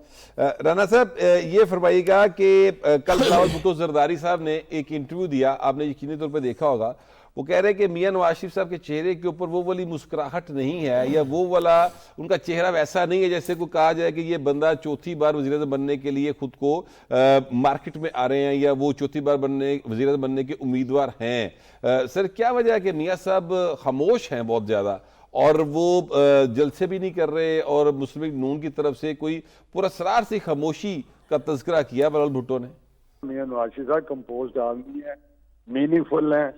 Speaker 2: رانا صاحب یہ فرمائیے گا کہ کل بلاول بھٹو زرداری صاحب نے ایک انٹرویو دیا, آپ نے یقینی طور پہ دیکھا ہوگا, وہ کہہ رہے ہیں کہ میاں نواز شریف صاحب کے چہرے کے اوپر وہ والی مسکراہٹ نہیں ہے, یا وہ والا ان کا چہرہ ویسا نہیں ہے جیسے کو کہا جائے کہ یہ بندہ چوتھی بار وزیر اعظم بننے کے لیے خود کو مارکیٹ میں آ رہے ہیں, یا وہ چوتھی بار وزیر اعظم بننے کے امیدوار ہیں. سر کیا وجہ ہے کہ میاں صاحب خاموش ہیں بہت زیادہ, اور وہ جلسے بھی نہیں کر رہے, اور مسلم لیگ نون کی طرف سے کوئی پراسرار سی خاموشی کا تذکرہ کیا بلاول بھٹو نے؟
Speaker 7: میاں نواز شریف صاحب کمپوزڈ آدمی ہے, میننگ فل ہیں,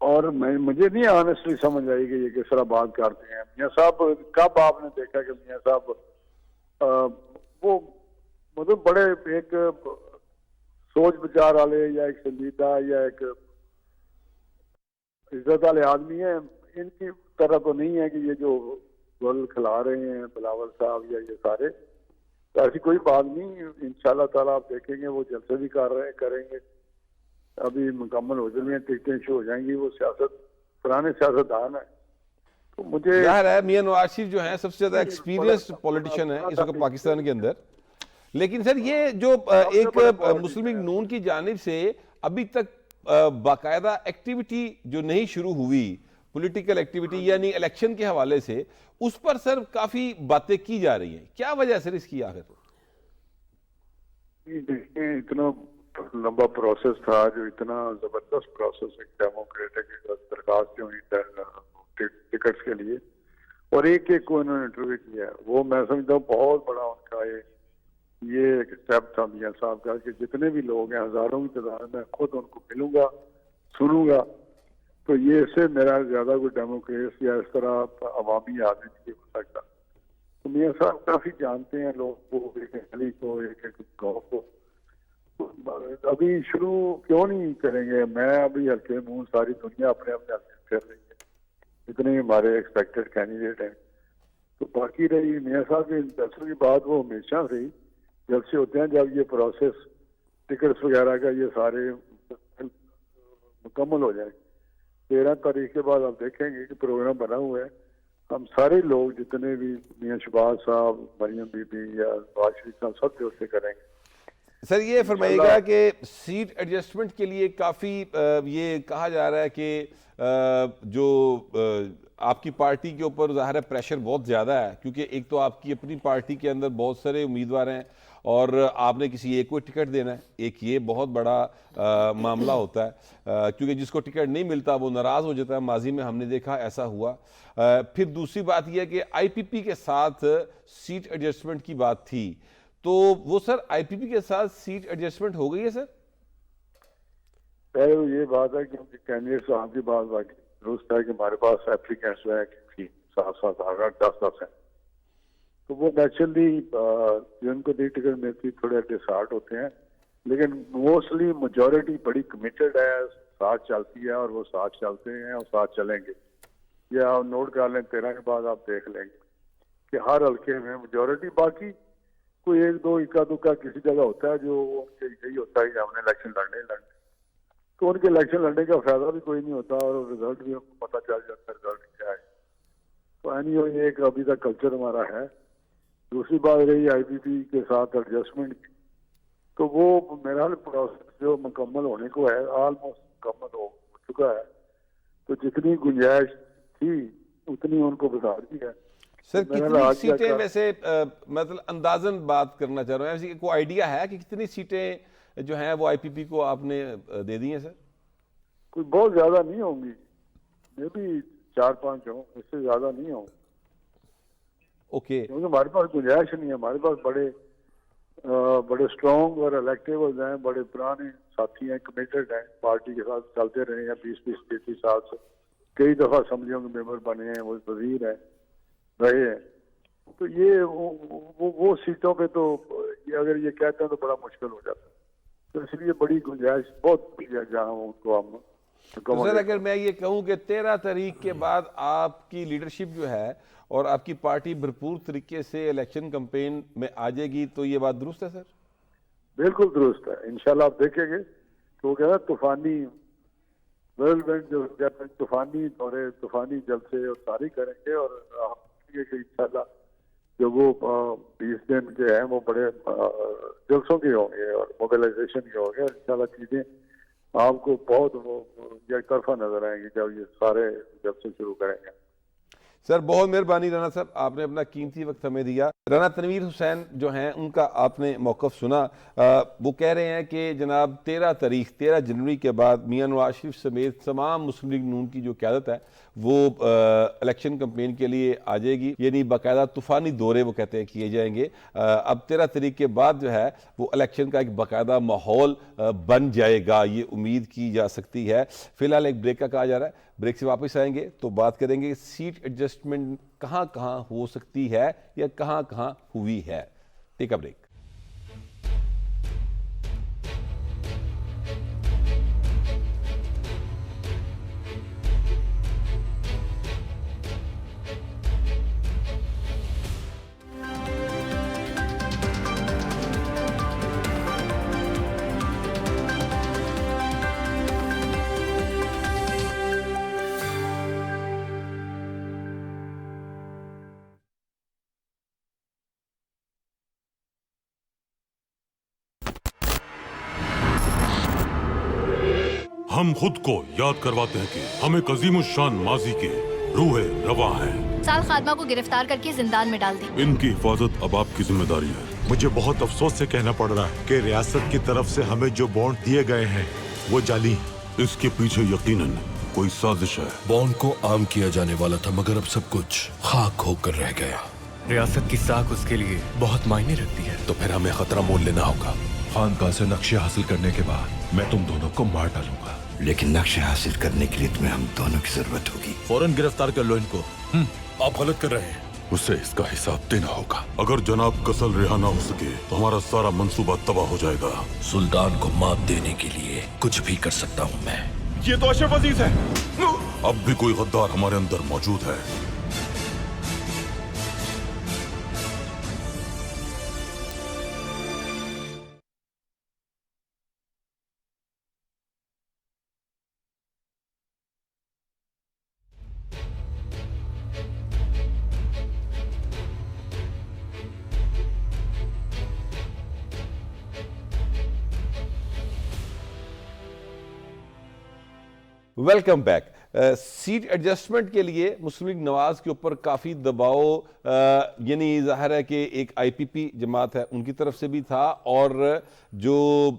Speaker 7: اور مجھے نہیں آنیسٹلی سمجھ آئی کہ یہ کس طرح بات کرتے ہیں. میاں صاحب کب آپ نے دیکھا کہ میاں صاحب وہ مطلب بڑے ایک سوچ بچار والے یا ایک سنجیدہ یا ایک عزت والے آدمی ہیں, ان کی طرح تو نہیں ہے کہ یہ جو گل کھلا رہے ہیں بلاول صاحب یا یہ سارے, ایسی کوئی بات نہیں. انشاءاللہ تعالیٰ آپ دیکھیں گے وہ جلسے بھی کریں گے, ابھی مکمل ہو جائیں گے, ٹکٹیں شو ہو جائیں گی. وہ پرانے سیاستدان ہیں, تو مجھے
Speaker 2: ظاہر ہے میاں نواز شریف جو ہیں سب سے زیادہ ایکسپیرینسڈ پولیٹیشین ہیں اس وقت پاکستان کے اندر. لیکن سر یہ جو ایک مسلم لیگ نون کی جانب سے ابھی تک باقاعدہ ایکٹیویٹی جو نہیں شروع ہوئی, پولیٹیکل ایکٹیویٹی یعنی الیکشن کے حوالے سے, اس پر سر کافی باتیں کی جا رہی ہیں, کیا وجہ سر اس کی آخر؟
Speaker 7: اتنا لمبا پروسیس تھا, جو اتنا زبردست پروسیس ڈیموکریٹک درخواست ہوئی ٹکٹس کے لیے, اور ایک کو انہوں نے انٹرویو کیا, وہ میں سمجھتا ہوں بہت بڑا ان کا یہ ایک اسٹیپ تھا میاں صاحب کا, کہ جتنے بھی لوگ ہیں ہزاروں کی تعداد میں خود ان کو ملوں گا, سنوں گا, تو یہ اس سے میرا زیادہ کوئی ڈیموکریس یا اس طرح عوامی آدمی نہیں ہو سکتا. تو میاں صاحب کافی جانتے ہیں لوگ کو, ایک گلی کو, ایک گاؤں کو. ابھی شروع کیوں نہیں کریں گے؟ میں ابھی ہلکے منہ, ساری دنیا اپنے ہلکے پھر رہی ہے, اتنے ہمارے ایکسپیکٹڈ کینڈیڈیٹ ہیں. تو باقی رہی میاں صاحب کے جلسوں کی بات, وہ ہمیشہ سے ہی جلسے ہوتے ہیں جب یہ پروسیس ٹکٹس وغیرہ کا یہ سارے مکمل ہو جائیں. 13 تاریخ کے بعد آپ دیکھیں گے کہ پروگرام بنا ہوا ہے, ہم سارے لوگ جتنے بھی میاں شہباز صاحب, مریم بی بی یا نواز شریف صاحب سب جلسے کریں گے.
Speaker 2: سر یہ فرمائیے گا کہ سیٹ ایڈجسٹمنٹ کے لیے کافی یہ کہا جا رہا ہے کہ جو آپ کی پارٹی کے اوپر ظاہر ہے پریشر بہت زیادہ ہے, کیونکہ ایک تو آپ کی اپنی پارٹی کے اندر بہت سارے امیدوار ہیں, اور آپ نے کسی ایک کو ٹکٹ دینا ہے, ایک یہ بہت بڑا معاملہ ہوتا ہے, کیونکہ جس کو ٹکٹ نہیں ملتا وہ ناراض ہو جاتا ہے, ماضی میں ہم نے دیکھا ایسا ہوا. پھر دوسری بات یہ ہے کہ آئی پی پی کے ساتھ سیٹ ایڈجسٹمنٹ کی بات تھی, تو وہ سر آئی پی پی کے ساتھ سیٹ ایڈجسٹمنٹ ہو گئی ہے سر؟
Speaker 7: پہلے یہ بات ہے کہ کینڈیڈیٹ صاحب کی بات باقی درست ہے کہ ہمارے پاس اپلیکینٹس جو ہیں 7-7 8 10 ہیں, تو وہ نیچرلی جن کو دی ٹکٹ ملتی تھوڑے ڈسہارٹ ہوتے ہیں, لیکن موسٹلی میجورٹی بڑی کمیٹڈ ہے, ساتھ چلتی ہے, اور وہ ساتھ چلتے ہیں اور ساتھ چلیں گے. یہ آپ نوٹ کر لیں, 13 کے بعد آپ دیکھ لیں گے کہ ہر حلقے میں میجورٹی, باقی کوئی 1-2 اکا دکا کسی جگہ ہوتا ہے جو یہی ہوتا ہے کہ ہم نے الیکشن لڑنے, تو ان کے الیکشن لڑنے کا فائدہ بھی کوئی نہیں ہوتا, اور رزلٹ بھی پتہ چل جاتا ہے رزلٹ کیا ہے. تو اینی ایک ابھی تک کلچر ہمارا ہے. دوسری بات رہی آئی پی پی کے ساتھ ایڈجسٹمنٹ کی, تو وہ میرا پروسیس جو مکمل ہونے کو ہے آلموسٹ مکمل ہو چکا ہے. تو جتنی گنجائش تھی اتنی ان کو بتا دی ہے.
Speaker 2: سر کتنی سیٹیں ویسے مطلب اندازاً بات کرنا چاہ رہا ہوں, ایسی کوئی آئیڈیا ہے کہ کتنی سیٹیں جو ہیں وہ آئی پی پی کو آپ نے دے دی ہیں سر؟
Speaker 7: کوئی بہت زیادہ نہیں ہوں گی, میں بھی 4-5 ہوں, اس سے زیادہ نہیں ہوں.
Speaker 2: اوکے,
Speaker 7: کیونکہ ہمارے پاس گنجائش نہیں ہے. ہمارے پاس بڑے اسٹرانگ اور الیکٹیبلز ہیں, بڑے پرانے ساتھی ہیں, کمیٹڈ ہیں, پارٹی کے ساتھ چلتے رہے ہیں 20-30 سال سے. کئی دفعہ اسمبلیوں کے ممبر بنے ہیں, وہ وزیر ہیں رہے ہیں. تو یہ وہ سیٹوں پہ تو اگر یہ کہتے ہیں تو بڑا مشکل ہو جاتا ہے. تو اس لیے بڑی گنجائش بہت ہے جہاں ان کو ہم.
Speaker 2: سر اگر میں یہ کہوں کہ 13 تاریخ کے بعد آپ کی لیڈرشپ جو ہے اور آپ کی پارٹی بھرپور طریقے سے الیکشن کمپین میں آ جائے گی, تو یہ بات درست ہے سر؟
Speaker 7: بالکل درست ہے. انشاءاللہ آپ دیکھیں گے تو وہ کہہ رہا طوفانی ورلڈ جو طوفانی دورے, طوفانی جلسے اور ساری کریں گے. اور کہ انشاءاللہ جو وہ 20 دن کے ہیں وہ بڑے جلسوں کے ہوں گے اور موبلائزیشن کے ہوں گے. انشاءاللہ چیزیں آپ کو بہت یک طرفہ نظر آئیں گی جب یہ سارے جلسے شروع کریں گے.
Speaker 2: سر بہت مہربانی رانا صاحب, آپ نے اپنا قیمتی وقت ہمیں دیا. رانا تنویر حسین جو ہیں ان کا آپ نے موقف سنا. وہ کہہ رہے ہیں کہ جناب 13 جنوری کے بعد میاں نواز شریف سمیت تمام مسلم لیگ نون کی جو قیادت ہے وہ الیکشن کمپین کے لیے آ جائے گی, یعنی باقاعدہ طوفانی دورے وہ کہتے ہیں کیے جائیں گے. اب 13 تاریخ کے بعد جو ہے وہ الیکشن کا ایک باقاعدہ ماحول بن جائے گا, یہ امید کی جا سکتی ہے. فی الحال ایک بریک کا کہا جا رہا ہے, بریک سے واپس آئیں گے تو بات کریں گے سیٹ ایڈجسٹمنٹ کہاں کہاں ہو سکتی ہے یا کہاں کہاں ہوئی ہے. ٹیک اے بریک.
Speaker 8: ہم خود کو یاد کرواتے ہیں کہ ہم ایک عظیم الشان ماضی کے روح رواں ہیں.
Speaker 9: سال خادمہ کو گرفتار کر کے زندان میں ڈال دی.
Speaker 8: ان کی حفاظت اب آپ کی ذمہ داری ہے.
Speaker 10: مجھے بہت افسوس سے کہنا پڑ رہا ہے کہ ریاست کی طرف سے ہمیں جو بانڈ دیے گئے ہیں وہ جعلی ہیں.
Speaker 8: اس کے پیچھے یقیناً کوئی سازش ہے.
Speaker 11: بانڈ کو عام کیا جانے والا تھا مگر اب سب کچھ خاک ہو کر رہ گیا.
Speaker 12: ریاست کی ساکھ اس کے لیے بہت معنی رکھتی ہے.
Speaker 11: تو پھر ہمیں خطرہ مول لینا ہوگا.
Speaker 12: خانقاہ سے نقشے حاصل کرنے کے بعد میں تم دونوں کو مار ڈالوں گا.
Speaker 11: لیکن نقشے حاصل کرنے کے لیے تمہیں ہم دونوں کی ضرورت ہوگی.
Speaker 10: فوراً گرفتار کر لو ان کو.
Speaker 11: آپ غلط کر رہے ہیں.
Speaker 8: اسے اس کا حساب دینا ہوگا. اگر جناب کسل رہا نہ ہو سکے تو ہمارا سارا منصوبہ تباہ ہو جائے گا.
Speaker 11: سلطان کو مات دینے کے لیے کچھ بھی کر سکتا ہوں میں.
Speaker 8: یہ تو اشرف عزیز ہے. اب بھی کوئی غدار ہمارے اندر موجود ہے.
Speaker 2: Welcome back. سیٹ ایڈجسٹمنٹ کے لیے مسلم لیگ نواز کے اوپر کافی دباؤ یعنی ظاہر ہے کہ ایک آئی پی پی جماعت ہے ان کی طرف سے بھی تھا, اور جو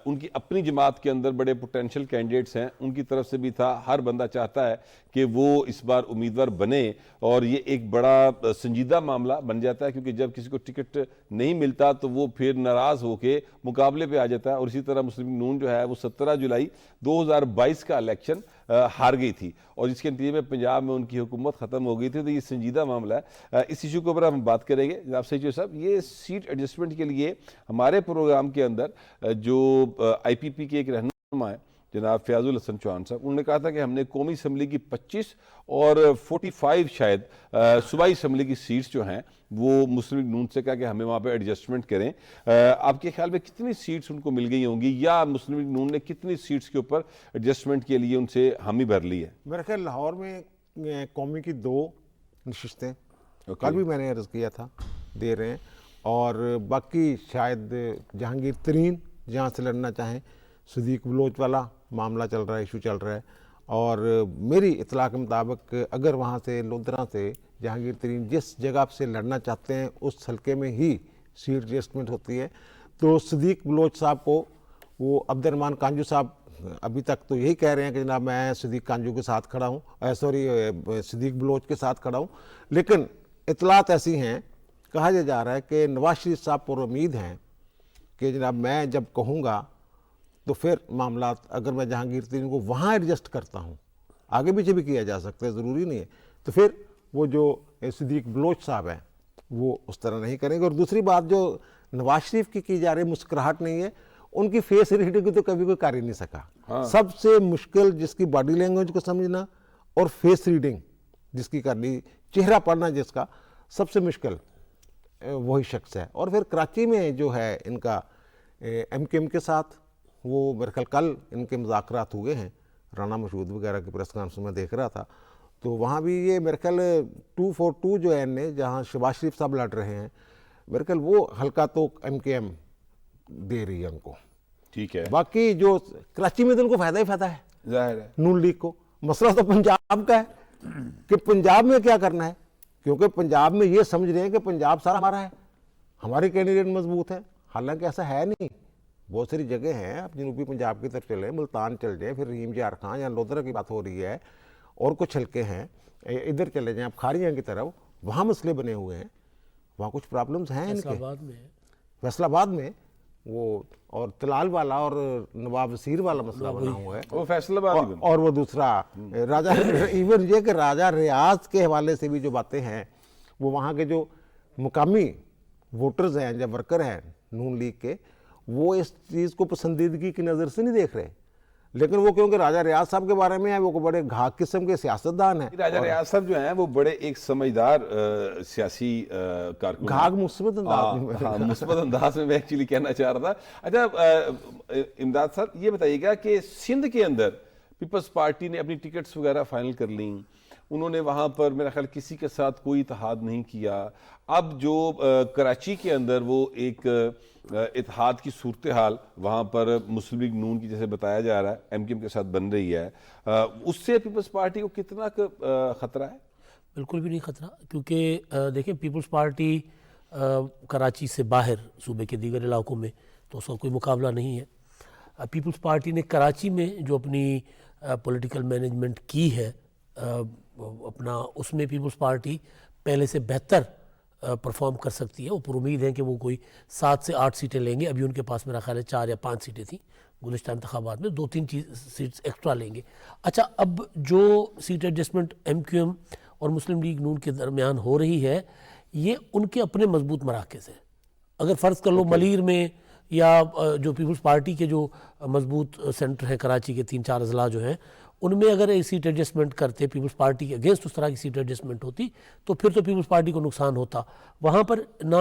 Speaker 2: ان کی اپنی جماعت کے اندر بڑے پوٹینشیل کینڈیڈیٹس ہیں ان کی طرف سے بھی تھا. ہر بندہ چاہتا ہے کہ وہ اس بار امیدوار بنے, اور یہ ایک بڑا سنجیدہ معاملہ بن جاتا ہے کیونکہ جب کسی کو ٹکٹ نہیں ملتا تو وہ پھر ناراض ہو کے مقابلے پہ آ جاتا ہے. اور اسی طرح مسلم نون جو ہے وہ 17 جولائی 2022 کا الیکشن ہار گئی تھی, اور جس کے نتیجے میں پنجاب میں ان کی حکومت ختم ہو گئی تھی. تو یہ سنجیدہ معاملہ ہے. اس ایشو کے اوپر ہم بات کریں گے. جناب سیچو صاحب, یہ سیٹ ایڈجسٹمنٹ کے لیے ہمارے پروگرام کے اندر جو آئی پی پی کے ایک رہنما ہیں جناب فیاض الحسن چوہان صاحب, انہوں نے کہا تھا کہ ہم نے قومی اسمبلی کی 25 اور 45 شاید صوبائی اسمبلی کی سیٹس جو ہیں وہ مسلم نون سے کہا کہ ہمیں وہاں پہ ایڈجسٹمنٹ کریں. آپ کے خیال میں کتنی سیٹس ان کو مل گئی ہوں گی, یا مسلم نون نے کتنی سیٹس کے اوپر ایڈجسٹمنٹ کے لیے ان سے حامی بھر لی ہے؟
Speaker 1: میرے خیال لاہور میں قومی کی 2 نشستیں کل بھی میں نے عرض کیا تھا دے رہے ہیں, اور باقی شاید جہانگیر ترین جہاں سے لڑنا چاہیں، صدیق بلوچ والا معاملہ چل رہا ہے، ایشو چل رہا ہے، اور میری اطلاع کے مطابق اگر وہاں سے لودھرا سے جہانگیر ترین جس جگہ سے لڑنا چاہتے ہیں اس حلقے میں ہی سیٹ ایڈجسٹمنٹ ہوتی ہے، تو صدیق بلوچ صاحب کو وہ عبد الرحمان کانجو صاحب ابھی تک تو یہی کہہ رہے ہیں کہ جناب میں صدیق کانجو کے ساتھ کھڑا ہوں، صدیق بلوچ کے ساتھ کھڑا ہوں، لیکن اطلاعات ایسی ہیں، کہا جا رہا ہے کہ نواز شریف صاحب پر امید ہیں کہ جناب میں جب کہوں گا تو پھر معاملات، اگر میں جہانگیر ترین کو وہاں ایڈجسٹ کرتا ہوں، آگے پیچھے بھی کیا جا سکتا ہے، ضروری نہیں ہے، تو پھر وہ جو صدیق بلوچ صاحب ہیں وہ اس طرح نہیں کریں گے۔ اور دوسری بات جو نواز شریف کی جا رہی مسکراہٹ نہیں ہے، ان کی فیس ریڈنگ تو کبھی کوئی کر ہی نہیں سکا۔ سب سے مشکل جس کی باڈی لینگویج کو سمجھنا اور فیس ریڈنگ جس کی کرنی، چہرہ پڑھنا جس کا، سب سے مشکل وہی شخص ہے۔ اور پھر کراچی میں جو ہے ان کا ایم کیو ایم کے ساتھ وہ میرے خیال کل ان کے مذاکرات ہوئے ہیں، رانا مشہود وغیرہ کی پریس کانفرنس میں دیکھ رہا تھا، تو وہاں بھی یہ میرے خیال 242 جو ہے جہاں شہباز شریف صاحب لڑ رہے ہیں، میرے خیال وہ حلقہ تو ایم کے ایم دے رہی ہے ان کو،
Speaker 2: ٹھیک ہے۔
Speaker 1: باقی جو کراچی میں تو ان کو فائدہ ہی فائدہ ہے،
Speaker 2: ظاہر ہے
Speaker 1: نون لیگ کو۔ مسئلہ تو پنجاب کا ہے کہ پنجاب میں کیا کرنا ہے، کیونکہ پنجاب میں یہ سمجھ رہے ہیں کہ پنجاب سارا ہمارا ہے، ہمارے کینڈیڈیٹ مضبوط ہیں، حالانکہ ایسا ہے نہیں۔ بہت ساری جگہ ہیں، آپ جنوبی پنجاب کی طرف چلیں، ملتان چل جائیں، پھر رحیم جار خان یا لودھرا کی بات ہو رہی ہے، اور کچھ حلقے ہیں، ادھر چلے جائیں آپ کھاریاں کی طرف، وہاں مسئلے بنے ہوئے ہیں، وہاں کچھ پرابلمز ہیں ان کے، فیصل آباد میں وہ، اور تلال والا اور نواب وزیر والا مسئلہ بنا ہوا ہے،
Speaker 2: وہ فیصل آباد،
Speaker 1: اور وہ دوسرا راجہ، ایون یہ کہ راجہ ریاض کے حوالے سے بھی جو باتیں ہیں، وہ وہاں کے جو مقامی ووٹرز ہیں یا ورکر ہیں نون لیگ کے، وہ اس چیز کو پسندیدگی کی نظر سے نہیں دیکھ رہے، لیکن وہ کیونکہ راجہ ریاض صاحب کے بارے میں ہے، وہ بڑے گھاگ قسم کے سیاستدان ہیں،
Speaker 2: راجہ ریاض صاحب جو ہیں وہ بڑے ایک سمجھدار سیاسی کارکن،
Speaker 1: گھاگ مثبت انداز میں،
Speaker 2: مثبت انداز میں ایکچولی کہنا چاہ رہا تھا۔ اچھا امداد صاحب یہ بتائیے گا کہ سندھ کے اندر پیپلز پارٹی نے اپنی ٹکٹس وغیرہ فائنل کر لیں، انہوں نے وہاں پر میرا خیال کسی کے ساتھ کوئی اتحاد نہیں کیا، اب جو کراچی کے اندر وہ ایک اتحاد کی صورتحال وہاں پر مسلم لیگ نون کی جیسے بتایا جا رہا ہے ایم کیو ایم کے ساتھ بن رہی ہے، اس سے پیپلز پارٹی کو کتنا خطرہ ہے؟
Speaker 3: بالکل بھی نہیں خطرہ، کیونکہ دیکھیں پیپلز پارٹی کراچی سے باہر صوبے کے دیگر علاقوں میں تو اس کا کوئی مقابلہ نہیں ہے۔ پیپلز پارٹی نے کراچی میں جو اپنی پولیٹیکل مینجمنٹ کی ہے اپنا، اس میں پیپلز پارٹی پہلے سے بہتر پرفارم کر سکتی ہے، وہ پر امید ہے کہ وہ کوئی 7 سے 8 سیٹیں لیں گے، ابھی ان کے پاس میرا خیال ہے 4 یا 5 سیٹیں تھیں گزشتہ انتخابات میں، 2-3 سیٹس ایکسٹرا لیں گے۔ اچھا، اب جو seat adjustment M Q M اور مسلم لیگ نون کے درمیان ہو رہی ہے، یہ ان کے اپنے مضبوط مراکز ہیں۔ اگر فرض کر لو ملیر میں یا جو پیپلز پارٹی کے جو مضبوط سینٹر ہیں کراچی کے 3-4 اضلاع جو ہیں، ان میں اگر ایک سیٹ ایڈجسٹمنٹ کرتے پیپلز پارٹی کے اگینسٹ اس طرح کی سیٹ ایڈجسٹمنٹ ہوتی تو پھر تو پیپلز پارٹی کو نقصان ہوتا۔ وہاں پر نہ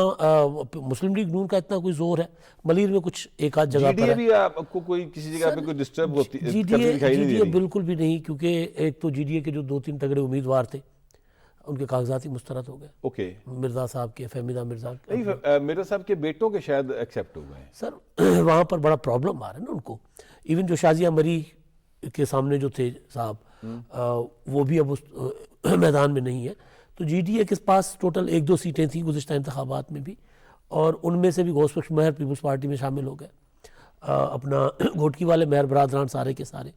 Speaker 3: مسلم لیگ نون کا اتنا کوئی زور ہے، ملیر میں کچھ ایک آدھ جگہ پر ہے،
Speaker 2: جی ڈی اے بھی آپ کو کوئی کسی جگہ پہ کوئی ڈسٹرب ہوتی
Speaker 3: جی ڈی اے بالکل بھی نہیں، کیونکہ ایک تو جی ڈی اے کے جو 2-3 تگڑے امیدوار تھے ان کے کاغذات ہی مسترد ہو گئے،
Speaker 2: اوکے،
Speaker 3: مرزا صاحب کے، فہمیدہ مرزا
Speaker 2: مرزا صاحب کے بیٹوں کے شاید ایکسیپٹ ہو گئے ہیں
Speaker 3: سر، وہاں پر بڑا پرابلم آ رہا ہے نا ان کو، ایون جو شازیہ مری کے سامنے جو تھے صاحب وہ بھی اب اس میدان میں نہیں ہے، تو جی ڈی اے کے پاس ٹوٹل 1-2 سیٹیں تھیں گزشتہ انتخابات میں بھی، اور ان میں سے بھی غوث بخش مہر پیپلز پارٹی میں شامل ہو گئے، اپنا گھوٹکی والے مہر برادران سارے کے سارے،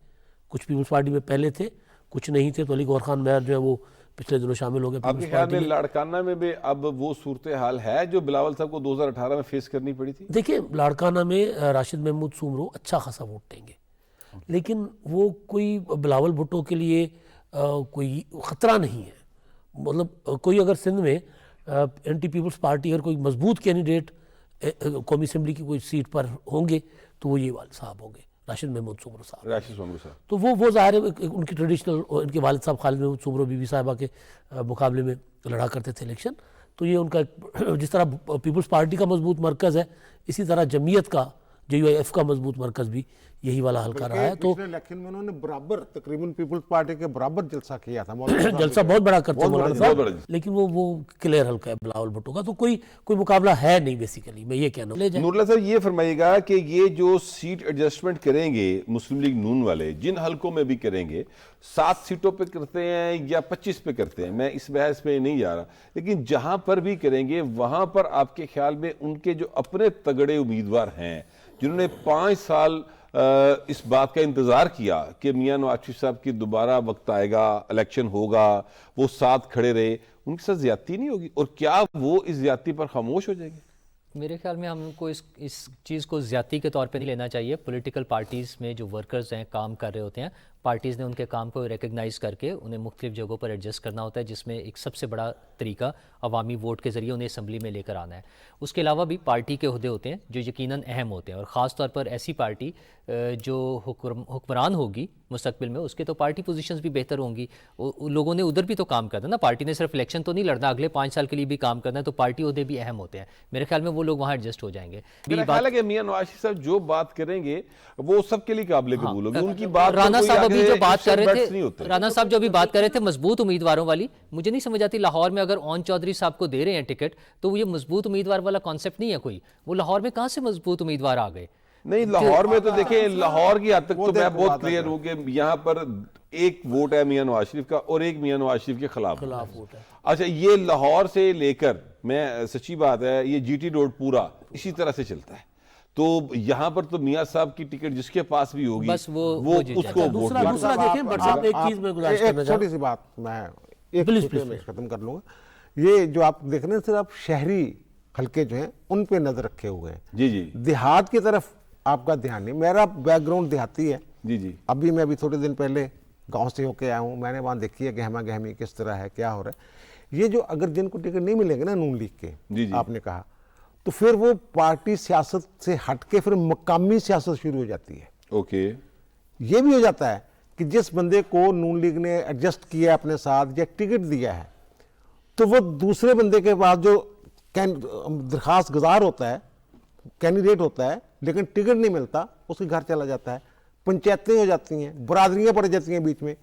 Speaker 3: کچھ پیپلز پارٹی میں پہلے تھے کچھ نہیں تھے، تو علی گور خان مہر جو ہے وہ پچھلے دنوں شامل ہو گئے۔
Speaker 2: آپ کے خیال میں لاڑکانہ میں بھی اب وہ صورتحال ہے جو بلاول صاحب کو 2018 میں فیس کرنی پڑی تھی؟
Speaker 3: دیکھیں لاڑکانہ میں راشد محمود سومرو اچھا خاصا ووٹ دیں گے، لیکن وہ کوئی بلاول بھٹو کے لیے کوئی خطرہ نہیں ہے، مطلب کوئی اگر سندھ میں اینٹی پیپلز پارٹی اگر کوئی مضبوط کینڈیڈیٹ قومی اسمبلی کی کوئی سیٹ پر ہوں گے تو وہ یہ والد صاحب ہوں گے، راشد محمود سومرو صاحب، تو وہ ظاہر ہے ان کی ٹریڈیشنل، ان کے والد صاحب خالد محمود سومرو بی بی صاحبہ کے مقابلے میں لڑا کرتے تھے الیکشن، تو یہ ان کا جس طرح پیپلز پارٹی کا مضبوط مرکز ہے، اسی طرح جمعیت کا JUIF کا مضبوط مرکز بھی یہی والا حلقہ رہا ہے. تو
Speaker 1: پچھلے الیکشن میں انہوں نے برابر تقریباً پیپلز پارٹی کے برابر جلسہ کیا تھا.
Speaker 3: جلسہ بہت بڑا کرتے ہیں مولانا صاحب, لیکن وہ کلیئر حلقہ ہے بلاول بھٹو کا, تو کوئی مقابلہ ہے نہیں بیسیکلی, میں یہ کہنا ہوں.
Speaker 2: نور اللہ صاحب یہ فرمائیے گا کہ یہ جو سیٹ ایڈجسٹمنٹ کریں گے مسلم لیگ نون والے, جن حلقوں میں بھی کریں گے, 7 سیٹوں پہ کرتے ہیں یا 25 پہ کرتے ہیں, میں اس بحث میں نہیں جا رہا, لیکن جہاں پر بھی کریں گے وہاں پر آپ کے خیال میں ان کے جو اپنے تگڑے امیدوار ہیں جنہوں نے 5 سال اس بات کا انتظار کیا کہ میاں نواز شریف صاحب کی دوبارہ وقت آئے گا, الیکشن ہوگا, وہ ساتھ کھڑے رہے, ان کے ساتھ زیادتی نہیں ہوگی؟ اور کیا وہ اس زیادتی پر خاموش ہو جائیں گے؟
Speaker 5: میرے خیال میں ہم کو اس چیز کو زیادتی کے طور پہ نہیں لینا چاہیے. پولیٹیکل پارٹیز میں جو ورکرز ہیں, کام کر رہے ہوتے ہیں, پارٹیز نے ان کے کام کو ریکگنائز کر کے انہیں مختلف جگہوں پر ایڈجسٹ کرنا ہوتا ہے, جس میں ایک سب سے بڑا طریقہ عوامی ووٹ کے ذریعے انہیں اسمبلی میں لے کر آنا ہے. اس کے علاوہ بھی پارٹی کے عہدے ہوتے ہیں جو یقیناً اہم ہوتے ہیں, اور خاص طور پر ایسی پارٹی جو حکمران ہوگی مستقبل میں, اس کے تو پارٹی پوزیشنز بھی بہتر ہوں گی. لوگوں نے ادھر بھی تو کام کرنا نا, پارٹی نے صرف الیکشن تو نہیں لڑنا, اگلے 5 سال کے لیے بھی کام کرنا ہے, تو پارٹی عہدے بھی اہم ہوتے ہیں. میرے خیال میں وہ لوگ وہاں ایڈجسٹ ہو جائیں گے.
Speaker 2: میرا خیال ہے کہ میاں نواز شریف صاحب جو بات کریں گے وہ سب کے لیے قابل قبول ہوگی. ان کی بات
Speaker 5: رانا صاحب ابھی جو بات کر رہے تھے, رانا صاحب جو ابھی بات کر رہے تھے مضبوط امیدواروں والی, مجھے نہیں سمجھ آتی لاہور میں اگر اون چودھری صاحب کو دے رہے ہیں ٹکٹ تو وہ یہ مضبوط امیدوار والا کانسیپٹ نہیں ہے کوئی. وہ لاہور میں کہاں سے مضبوط امیدوار آ گئے؟
Speaker 2: نہیں, لاہور میں تو دیکھیں, لاہور کی حد تک تو میں بہت کلیئر ہوں کہ یہاں پر ایک ووٹ ہے میاں نواز شریف کا اور ایک میاں نواز شریف کے خلاف ووٹ ہے. اچھا, یہ لاہور سے لے کر, میں سچی بات ہے, یہ GT روڈ پورا اسی طرح سے چلتا ہے, تو یہاں پر تو میاں صاحب کی ٹکٹ جس کے پاس بھی ہوگی
Speaker 5: بس وہ
Speaker 2: اس کو ووٹ دے.
Speaker 3: دوسرا دیکھیں بٹ صاحب, ایک چیز میں گزارش کرنا
Speaker 1: چھوٹی سی بات میں ایک ختم کر لوں گا. یہ جو آپ دیکھ رہے ہیں صرف شہری حلقے جو ہیں ان پہ نظر رکھے ہوئے ہیں.
Speaker 2: جی جی,
Speaker 1: دیہات کی طرف آپ کا دھیان نہیں. میرا بیک گراؤنڈ دیہاتی ہے.
Speaker 2: جی جی,
Speaker 1: میں ابھی تھوڑے دن پہلے گاؤں سے ہو کے آیا ہوں, میں نے وہاں دیکھی ہے گہما گہمی کس طرح ہے, کیا ہو رہا ہے. یہ جو اگر جن کو ٹکٹ نہیں ملیں گے نا نون لیگ کے, آپ نے کہا, تو پھر وہ پارٹی سیاست سے ہٹ کے پھر مقامی سیاست شروع ہو جاتی ہے.
Speaker 2: اوکے,
Speaker 1: یہ بھی ہو جاتا ہے کہ جس بندے کو نون لیگ نے ایڈجسٹ کیا اپنے ساتھ یا ٹکٹ دیا ہے, تو وہ دوسرے بندے کے پاس جو درخواست گزار ہوتا ہے, کینڈیڈیٹ ہوتا ہے, لیکن ٹکٹ نہیں ملتا, اس کے گھر چلا جاتا ہے, پنچایتیں ہو جاتی ہیں, برادریاں پڑ جاتی ہیں بیچ میں.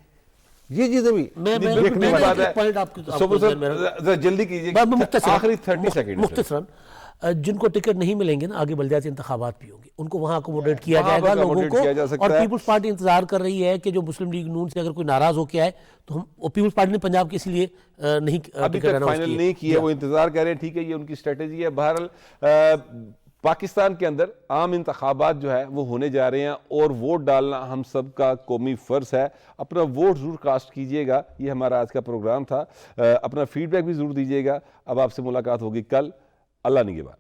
Speaker 1: یہ چیزیں بھی
Speaker 2: دیکھنے کی بات ہے. جلدی کیجیے, آخری 30 سیکنڈ.
Speaker 3: مختصراً, جن کو ٹکٹ نہیں ملیں گے نا, آگے بلدیاتی انتخابات بھی ہوں گے, ان کو وہاں اکوموڈیٹ کیا جائے گا لوگوں کو. اور پیپلز پارٹی انتظار کر رہی ہے کہ جو مسلم لیگ نون سے اگر کوئی ناراض ہو کے آئے, تو ہم پیپلز پارٹی نے پنجاب کے اس لیے نہیں
Speaker 2: ابھی تک فائنل نہیں کیا, وہ انتظار کر رہے ہیں. ٹھیک ہے, یہ ان کی اسٹریٹجی ہے. بہرحال پاکستان کے اندر عام انتخابات جو ہے وہ ہونے جا رہے ہیں, اور ووٹ ڈالنا ہم سب کا قومی فرض ہے. اپنا ووٹ ضرور کاسٹ کیجئے گا. یہ ہمارا آج کا پروگرام تھا. اپنا فیڈ بیک بھی ضرور دیجئے گا. اب آپ سے ملاقات ہوگی کل. اللہ نگہبان.